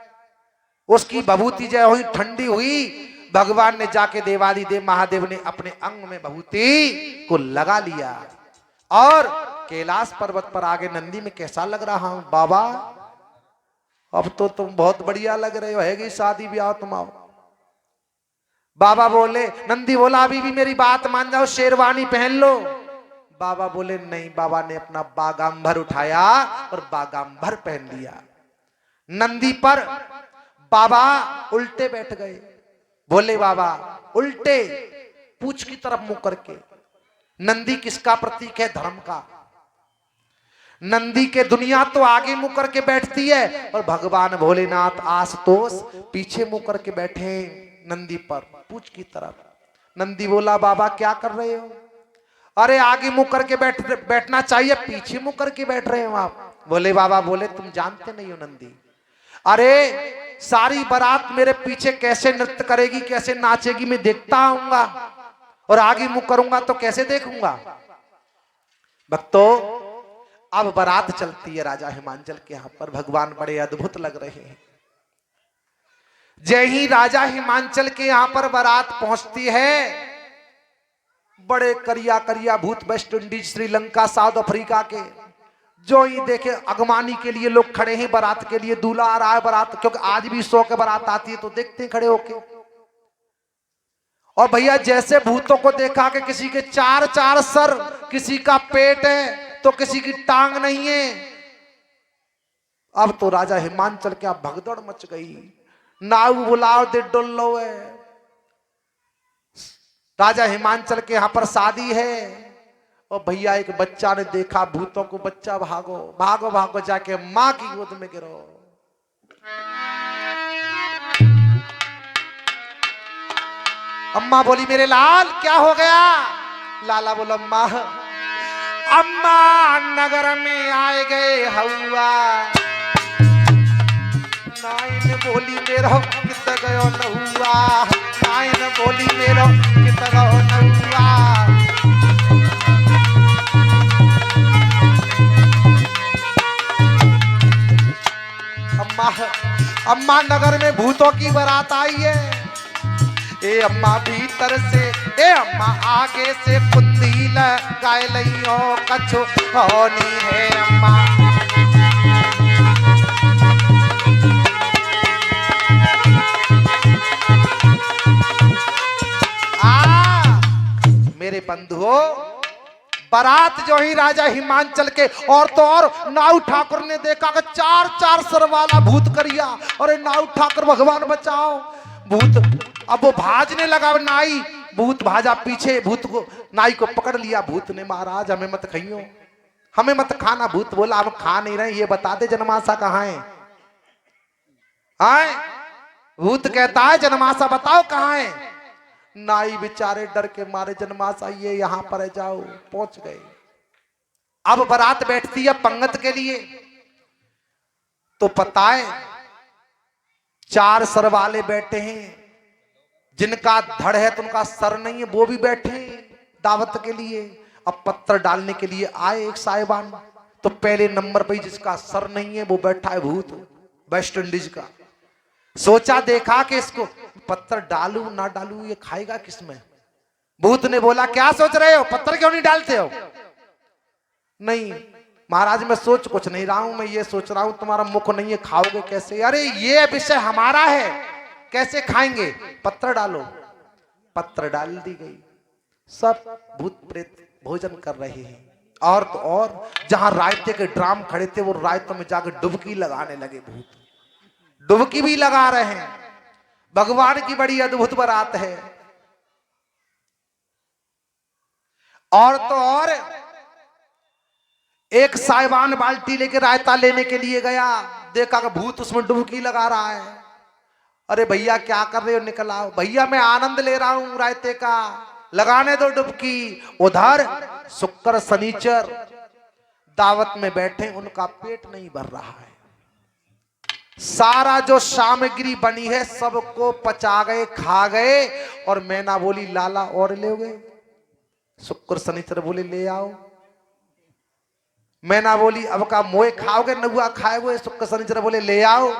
उसकी भभूति जो हुई ठंडी हुई, भगवान ने जाके देवादिदेव महादेव ने अपने अंग में भभूति को लगा लिया। और कैलाश पर्वत पर आगे नंदी में कैसा लग रहा हूं बाबा? अब तो तुम बहुत बढ़िया लग रहे हो, हैगी शादी ब्याह तुम आओ। बाबा बोले, नंदी बोला अभी भी मेरी बात मान जाओ, शेरवानी पहन लो। बाबा बोले नहीं। बाबा ने अपना बागांबर उठाया और बागांबर पहन लिया। नंदी पर बाबा उल्टे बैठ गए। बोले बाबा उल्टे, पूछ की तरफ मुंह करके। नंदी किसका प्रतीक है? धर्म का। नंदी के दुनिया तो आगे मुंह करके बैठती है और भगवान भोलेनाथ आशुतोष पीछे मुंह करके बैठे नंदी पर, पूछ की तरफ। नंदी बोला बाबा क्या कर रहे हो? अरे आगे मुंह करके बैठना चाहिए, पीछे मुंह करके बैठ रहे हो आप। बोले बाबा बोले तुम जानते नहीं हो नंदी, अरे सारी बारात मेरे पीछे कैसे नृत्य करेगी, कैसे नाचेगी मैं देखता आऊंगा, और आगे मुंह करूंगा तो कैसे देखूंगा। भक्तों अब बारात चलती है राजा हिमांचल के यहाँ पर। भगवान बड़े अद्भुत लग रहे हैं। जय ही राजा हिमांचल के यहाँ पर बारात पहुंचती है, बड़े करिया करिया भूत West Indies, Sri Lanka, south Africa के, जो ही देखे अगवानी के लिए लोग खड़े हैं बारात के लिए। दूल्हा आ रहा है बारात, क्योंकि आज भी 100 के बारात आती है तो देखते हैं खड़े होके। और भैया जैसे भूतों को देखा कि किसी के 4 सर, किसी का पेट है तो किसी की टांग नहीं है। अब तो राजा हिमांचल क्या भगदड़ मच गई। नाव बुलाओ दे डुल्लो है। राजा हिमांचल के यहां पर शादी है और भैया एक बच्चा ने देखा भूतों को, बच्चा भागो भागो भागो जाके मां की गोद में गिरो। अम्मा बोली मेरे लाल क्या हो गया? लाला बोला अम्मा नगर में आए गए हवा। नाइन बोली मेरो कित गयो नहुआ, नाइन बोली मेरो कित गयो नहुआ। अम्मा नगर में भूतों की बारात आई है, ए अम्मा भीतर से, ए अम्मा आगे से कुंदी लगाए लइयो कछु होनी है अम्मा। मेरे बंधुओं, बारात जो ही राजा हिमांचल के और तो और नाऊ ठाकुर ने देखा कि 4-4 सर वाला भूत करिया। अरे नाऊ ठाकुर भगवान बचाओ, भूत। अब वो भाजने लगा नाई, भूत भाजा पीछे, भूत को नाई को पकड़ लिया। भूत ने महाराज हमें मत खाइयो, हमें मत खाना। भूत बोला हम खा नहीं रहे, ये बता दे जनमासा कहाँ है। आए भूत कहता है जनमासा बताओ कहाँ है। नाई बेचारे डर के मारे जनमासा ये यहां पर है, जाओ। पहुंच गए। अब बारात बैठती है पंगत के लिए, तो पता है 4 सर वाले बैठे हैं, जिनका धड़ है तो उनका सर नहीं है, वो भी बैठे हैं दावत के लिए। अब पत्थर डालने के लिए आए एक साहिबान, तो पहले नंबर पे जिसका सर नहीं है वो बैठा है भूत, वेस्ट इंडीज का। सोचा देखा कि इसको पत्थर डालू ना डालू, ये खाएगा किसमें। भूत ने बोला क्या सोच रहे हो, पत्थर क्यों नहीं डालते हो। नहीं महाराज मैं सोच कुछ नहीं रहा हूं, मैं ये सोच रहा हूं तुम्हारा मुख नहीं है, खाओगे कैसे। अरे ये विषय हमारा है, कैसे खाएंगे, पत्थर डालो। पत्थर डाल दी गई, सब भूत प्रेत भोजन कर रहे हैं। और तो और जहां रायते के ड्राम खड़े थे वो रायतों में जाकर डुबकी लगाने लगे। भूत डुबकी भी लगा रहे हैं। भगवान की बड़ी अद्भुत बारात है। और तो और एक साहिबान बाल्टी लेके रायता लेने के लिए गया, देखा कि भूत उसमें डुबकी लगा रहा है। अरे भैया क्या कर रहे हो, निकल आओ। भैया मैं आनंद ले रहा हूं रायते का, लगाने दो डुबकी। उधर शुक्र शनिचर दावत में बैठे, उनका पेट नहीं भर रहा है। सारा जो सामग्री बनी है सबको पचा गए, खा गए। और मैना बोली लाला और ले गए। शुक्र शनिचर बोले ले आओ। मैना बोली अब का मोए खाओगे, नगुआ खाए हुए। शुक्र शनिचर बोले ले आओ।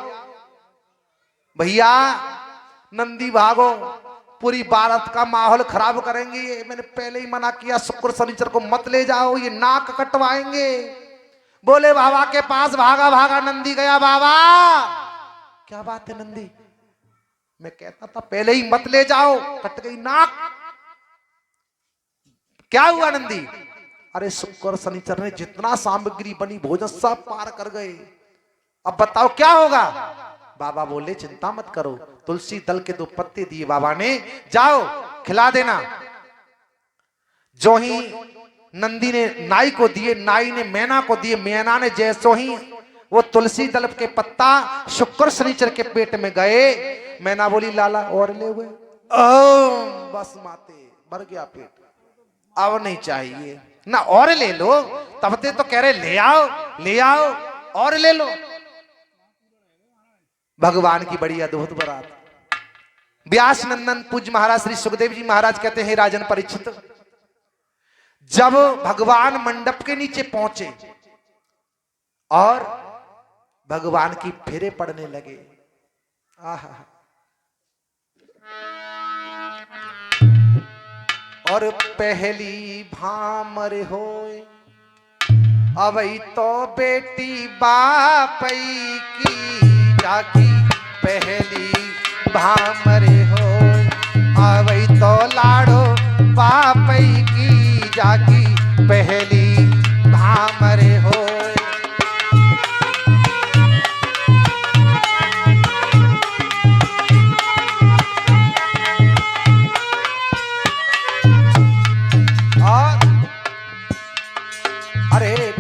भैया नंदी भागो, पूरी बारात का माहौल खराब करेंगे ये, मैंने पहले ही मना किया। शुक्र शनिचर को मत ले जाओ, ये नाक कटवाएंगे। बोले बाबा के पास भागा भागा नंदी गया। बाबा क्या बात है नंदी, मैं कहता था पहले ही मत ले जाओ, कट गई नाक। क्या हुआ नंदी, अरे शुक्र शनिचर ने जितना सामग्री बनी भोजन सब पार कर गए, अब बताओ क्या होगा। बाबा बोले चिंता मत करो, तुलसी दल के 2 पत्ते दिए बाबा ने, जाओ खिला देना। जो ही नंदी ने नाई को दिए, नाई ने मैना को दिए, मैना ने जैसो ही वो तुलसी दल के पत्ता शुक्र शनिचर के पेट में गए। मैना बोली लाला और ले हुए। बस माते भर गया पेट, अब नहीं चाहिए ना, और ले लो। तब ते तो कह रहे ले आओ ले आओ और ले लो। भगवान की बड़ी अद्भुत बारात। व्यास नंदन पूज्य महाराज श्री सुखदेव जी महाराज कहते हैं राजन परीक्षित, जब भगवान मंडप के नीचे पहुंचे और भगवान की फेरे पड़ने लगे, आहा, और पहली भामर होए अवई तो बेटी बापई की जाकी, पहली भामर होए अवई तो लाड़ो बापई की जाकी, पहली भामर होए।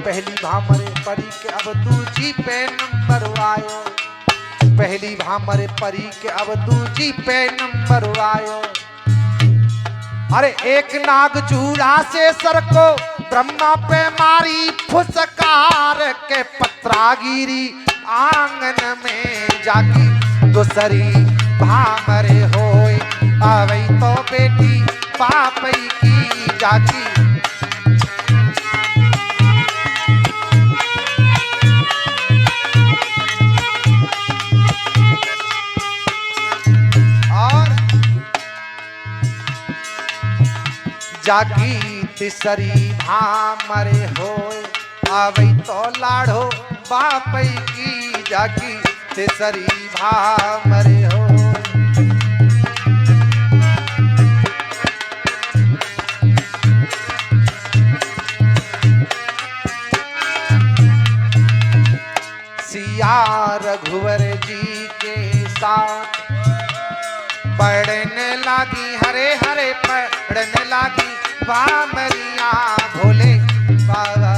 पहली भामरे परी के अब दूजी पे नंबर आयो, पहली भामरे परी के अब दूजी पे नंबर आयो। अरे एक नाग चूड़ा से सर को ब्रह्मा पे मारी फुसकार के, पत्रागिरी आंगन में जाकी दूसरी भामरे होए अवई तो बेटी पापई की जाकी। जाकी तिसरी भामरे होए आवई तो लाड़ो बापई की जाकी तिसरी भामरे होए। सिया रघुवर जी के साथ पढ़ने लागी हरे हरे पढ़ने लागी भामरिया भोले बाबा।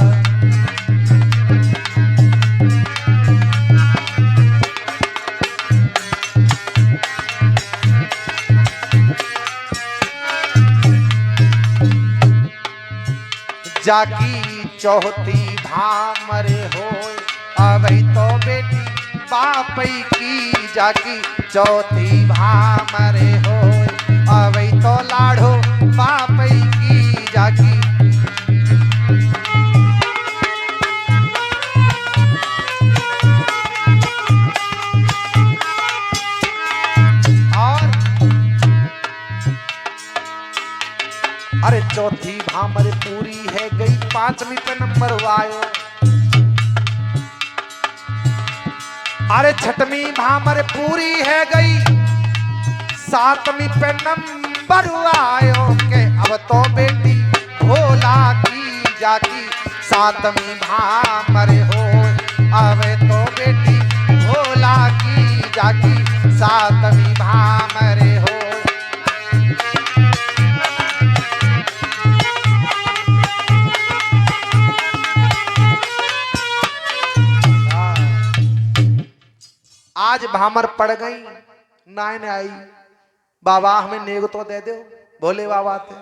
जाकी चौथी भामरे होए अवै तो बेटी बापई की जाकी चौथी भामरे होए अवै तो लाड़ो बापई की जाकी। और अरे चौथी भामरे पूरी है गई, पांचवी पे नंबर आयो। अरे छठवीं भामर पूरी है गई, सातवीं पे नंबर आयो के अब तो बेटी भोला की जाकी सातवीं भामर हो अब तो बेटी भोला की जाकी सातवीं भामर हो। आज भामर पड़ गई, नाइन आई, बाबा हमें नेग तो दे दो, बोले बाबा थे।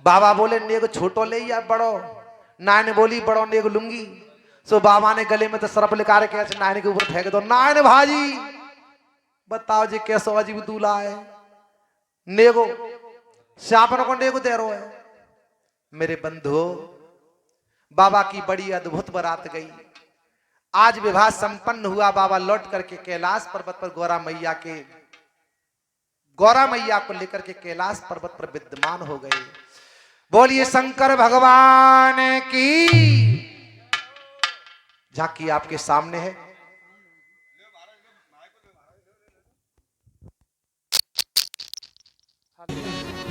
बाबा बोले नेग छोटो ले या बड़ो, नाइन बोली बड़ो नेग लूंगी। सो बाबा ने गले में तो सरप लिखा रखे ऐसे नाइन के ऊपर फेंक दो। नाइन भाजी बताओ जी कैसो अजीब दूल्हा है, नेगो शापन को नेगो दे रो है। मेरे बंधु बाबा की बड़ी अद्भुत बारात गई, आज विवाह संपन्न हुआ। बाबा लौट करके कैलाश पर्वत पर गौरा मैया को लेकर के कैलाश पर्वत पर विद्यमान हो गए। बोलिए शंकर भगवान की। झांकी आपके सामने है।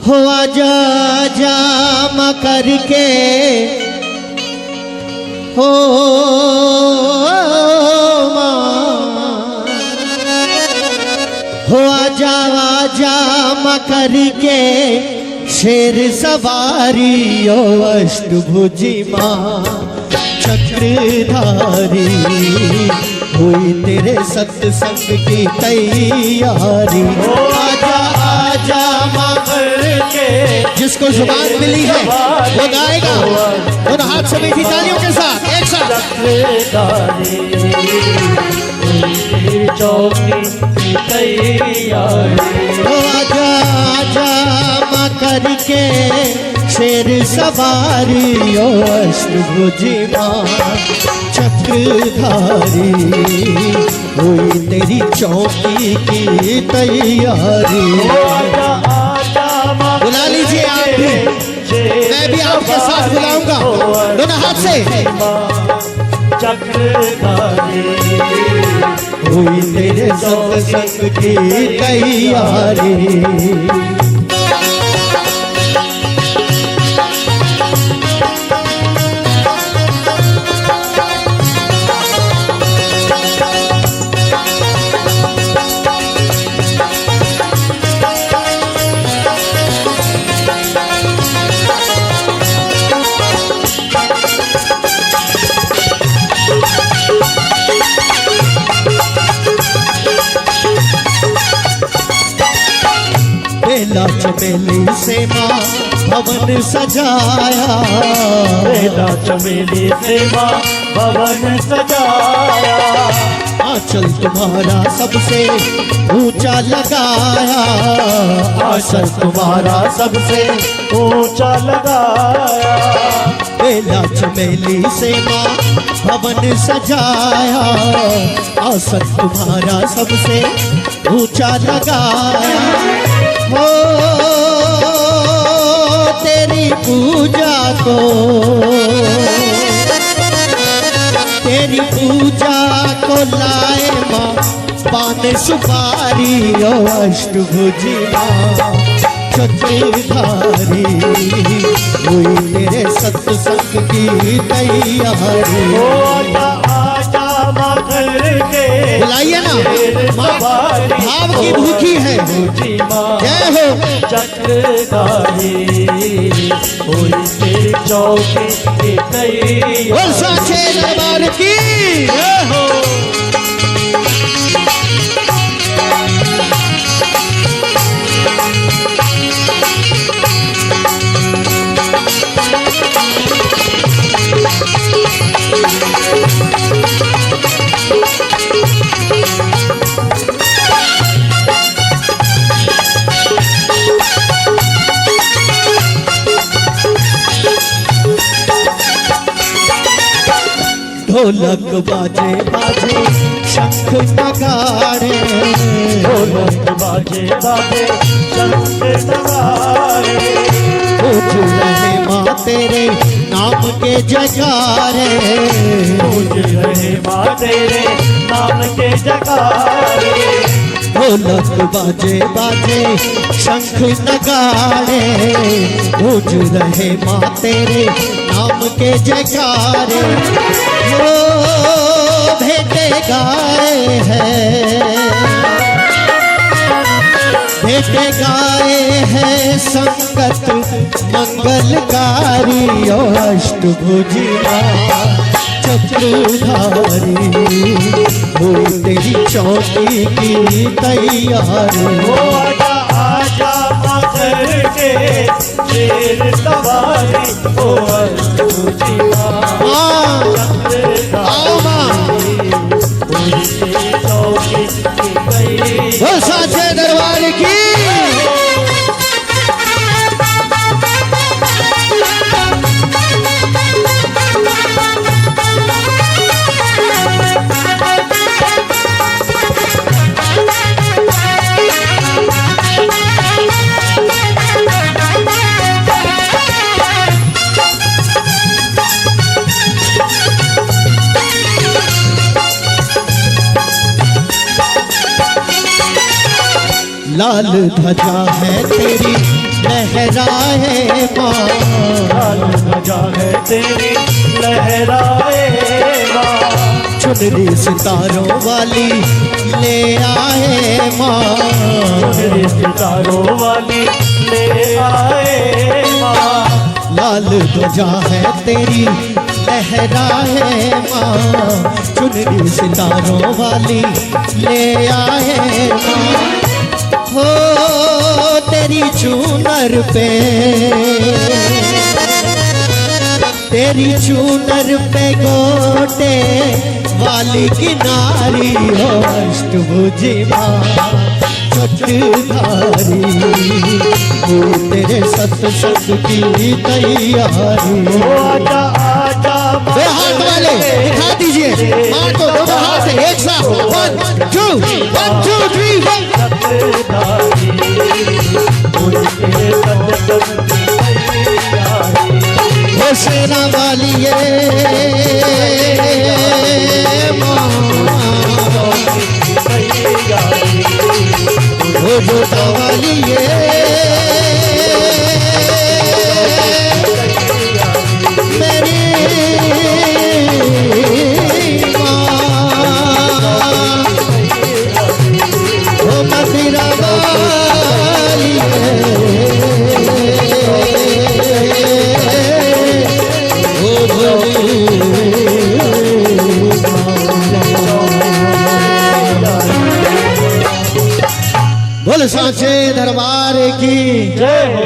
हो आजा जा मकर के हो आजा मकर के शेर सवारी ओ अष्टभुजी माँ चक्रधारी हुई तेरे सत्संग की तैयारी। आजा आजा मकर के जिसको जुबान मिली है वो गाएगा, दोनों हाथ से मीठी तालियों के साथ एक साथ। आजा आजा मकर के शेर सवारी ओ अष्टभुजी माँ चक्रधारी हुई तेरी चौकी की तैयारी। बुला लीजिए आप भी, मैं भी आपके साथ बुलाऊंगा, दोनों हाथ से। चक्रधारी हुई तेरे सत्संग की तैयारी। बेला चमेली से माँ भवन सजाया, बेला चमेली से माँ भवन सजाया। आंचल तुम्हारा सबसे ऊंचा लगाया, आंचल तुम्हारा सबसे ऊंचा लगाया। बेला चमेली से माँ भवन सजाया, आसन तुम्हारा सबसे ऊंचा लगाया। हो तेरी सुपारी ओ अष्टभुजी माँ चक्रधारी हुई तेरे सत्संग की तैयारी। ओ आजा आजा माँ घर के बुलाइए ना, माँ भाव की भूखी है। भुजी माँ जय हो। चक्रधारी हुई तेरी चौकी की तैयारी। बोल साचे दरबार की जय हो। ढोलक बाजे बाजे शंख नगाड़े ढोलक बाजे बाजे शंख नगाड़े पूज रहे माँ तेरे नाम के जयकारे पूज रहे माँ तेरे नाम के जयकारे। ढोलक बाजे बाजे शंख नगाड़े पूज रहे माँ तेरे नाम के जयकारे। वो भेटे गाए हैं भेटे गाए हैं संगत मंगलकारी ओ अष्टभुजी माँ चक्रधारी हुई तेरी चौकी की तैयारी। ओ आजा आजा माँ घर के शेर सवारी ओ अष्टभुजी माँ आओ माँ हुई तेरी चौकी की तैयारी। वो साचे दरबार की लाल ध्वजा है तेरी लहराए माँ लाल ध्वजा है तेरी लहराए माँ चुनरी सितारों वाली ले आए माँ चुनरी सितारों वाली ले आए माँ। लाल ध्वजा है तेरी लहराए माँ चुनरी सितारों वाली ले आए माँ। हो तेरी चूनर पे गोटे वाली किनारी हो अष्टभुजी माँ चक्रधारी हुई तेरे सत्संग की तैयारी। ओ आजा आजा माँ वे हाथ वाले दिखा दीजिए माँ को दोनों हाथ से एक साथ 1 2 3 चक्रधारी हुई तेरे सत्संग की तैयारी। वो सेना वाली ये माँ वो जोता वाली ये मेरी माँ वो मदिरा वाली बोल साचे दरबार की जय हो।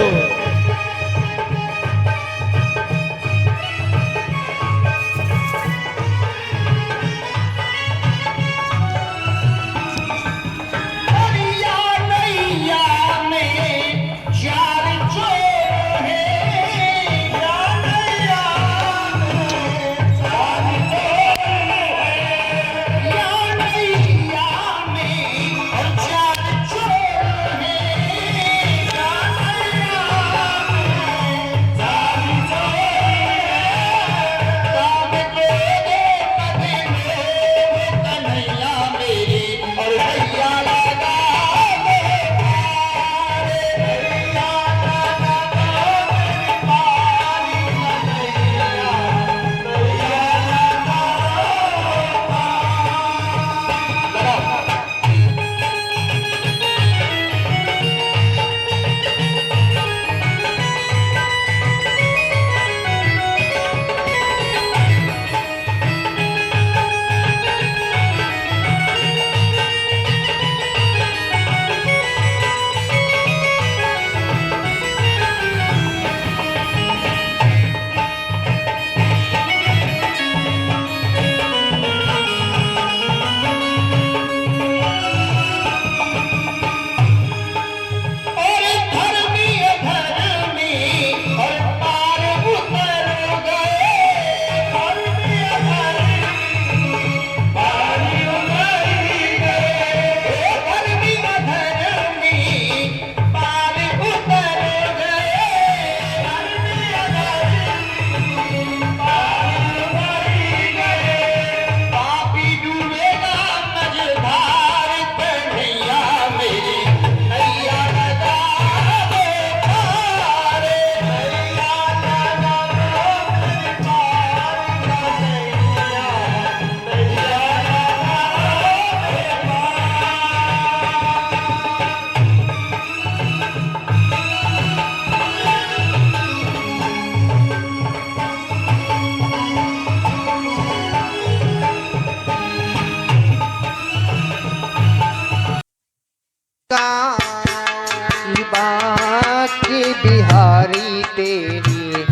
बिहारी तेरी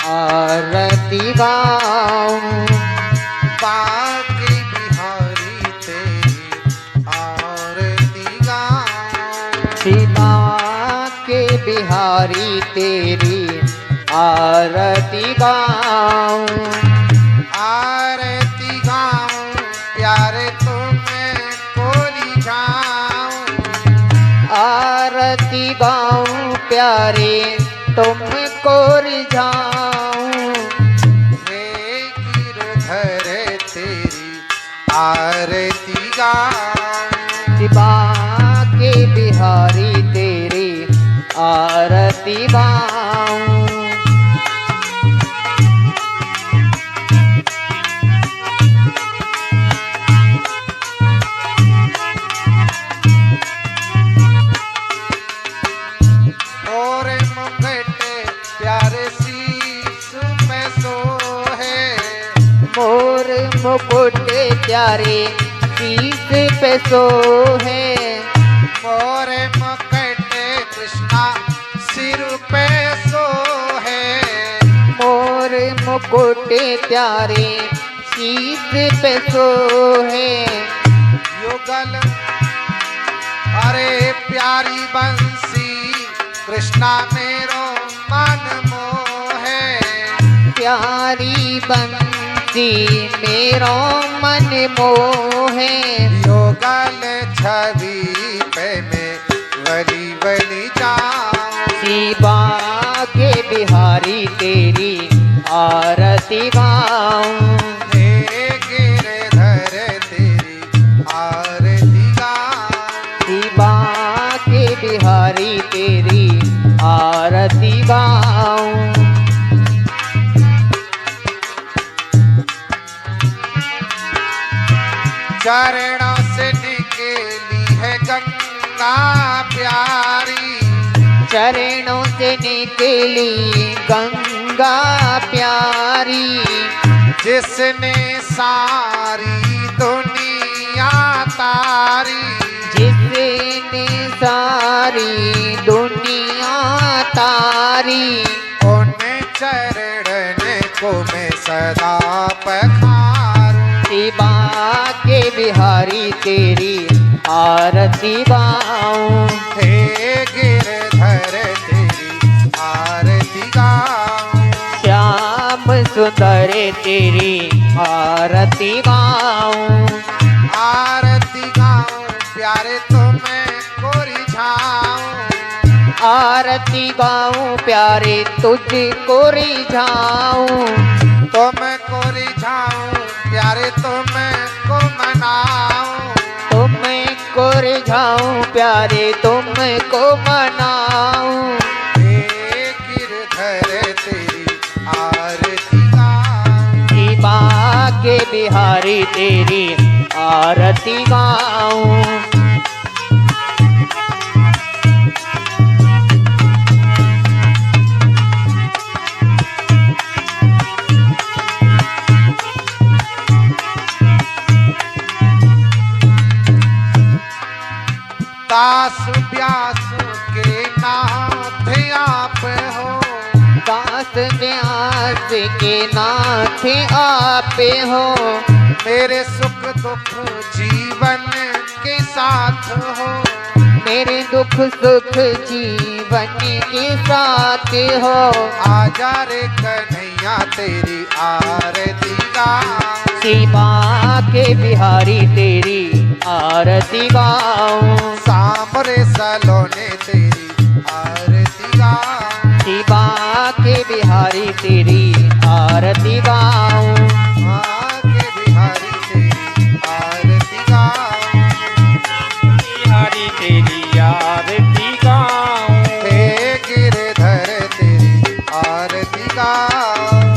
आरती गाऊं। बाके बिहारी तेरी आरती गाऊं। शिवा के बिहारी तेरी आरती गाऊं। आरती गाऊं प्यारे तुम्हें को रिझाऊं। आरती गाऊं प्यारे तुमको रिझाऊं। हे गिरधर तेरी आरती गाऊं। शिवा के बिहारी तेरी आरती गाऊं। और मुकुट प्यारे शीश पे सोहे। मोर मुकुट प्यारे शीश पे सोहे। मोर मुकुट कृष्णा सिर पे सोहे। मोर मुकुट प्यारे शीश पे सोहे। युगल अरे प्यारी बंसी कृष्णा मेरो मन मोहे। प्यारी बंसी मेरो मन मोहे। युगल छवि पे मैं वली वली जाऊं। शिवा के बिहारी तेरी आरती गाऊं। हे गिरधर तेरी आरती गाऊं। शिवा के बिहारी तेरी आरती गाऊं। चरणों से निकली है गंगा प्यारी। चरणों से निकली गंगा प्यारी। जिसने सारी दुनिया तारी। जिसने सारी दुनिया तारी। उन चरण को मैं सदा पखारूं। शिवा के बिहारी तेरी आरती गाऊं। हे गिरधर तेरी आरती गाऊं। श्याम सुंदर तेरी आरती गाऊं। आरती गाऊं प्यारे तुम्हें को रिझाऊं। आरती गाऊं प्यारे तुझको रिझाऊं। तुमको रिझाऊं प्यारे तुमको मनाऊं। तुमको रिझाऊं प्यारे तुमको मनाऊं। हे गिरधर तेरी आरती गाऊं। शिवा के बिहारी तेरी आरती गाऊं। दास व्यास के नाथ आप हो। दास व्यास के नाथ आप हो। मेरे सुख दुख जीवन के साथ हो। मेरे दुख सुख जीवन के साथ हो। आजा रे कन्हैया तेरी आरती गाऊं। शिवा के बिहारी तेरी आरती गाऊं। सामरे सलोने तेरी आरती गाऊं। शिवा के बिहारी तेरी आरती गाऊं। आके बिहारी तेरी आरती गाऊं। बिहारी तेरी आरती गाऊं। हे गिरधर तेरी आरती गाऊं।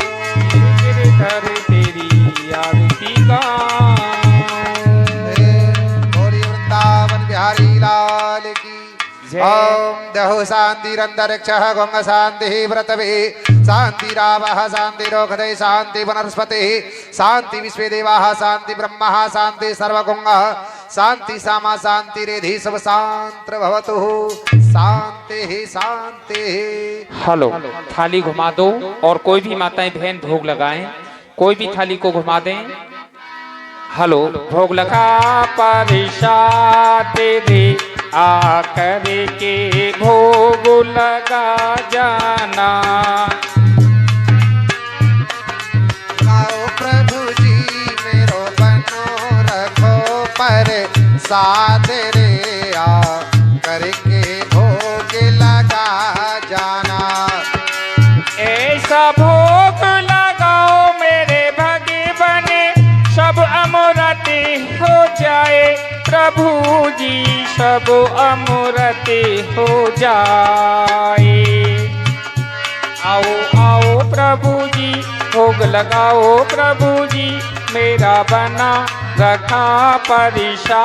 गिरधर तेरी आरती गाऊं। गौरी वृंदावन बिहारी लाल की ओम दहु शांतिरंतरिक्षः गंग शांति व्रतवे शांतिरावः शांतिरोखदे शांति वनस्पतिः शांति विश्वे देवाः शांति ब्रह्मः शांति सर्वगुंगः शांति सामा शांति रेधि सब शांत भवतु शांति। शांति। हेलो, थाली घुमा दो और कोई भी माताएं बहन भोग लगाएं, कोई भी थाली को घुमा दें। हेलो, भोग लगा परिषा तेरे आकर के भोग लगा जाना। आओ प्रभु जी मेरो बनो रखो पर साथ रे आ करके भोग लगा जाना। ऐसा भोग लगाओ मेरे भगवान, सब अमरते हो जाए प्रभु जी, सब अमरते हो जाए। आओ आओ प्रभु जी, भोग लगाओ प्रभु जी, मेरा बना रखा परिषा।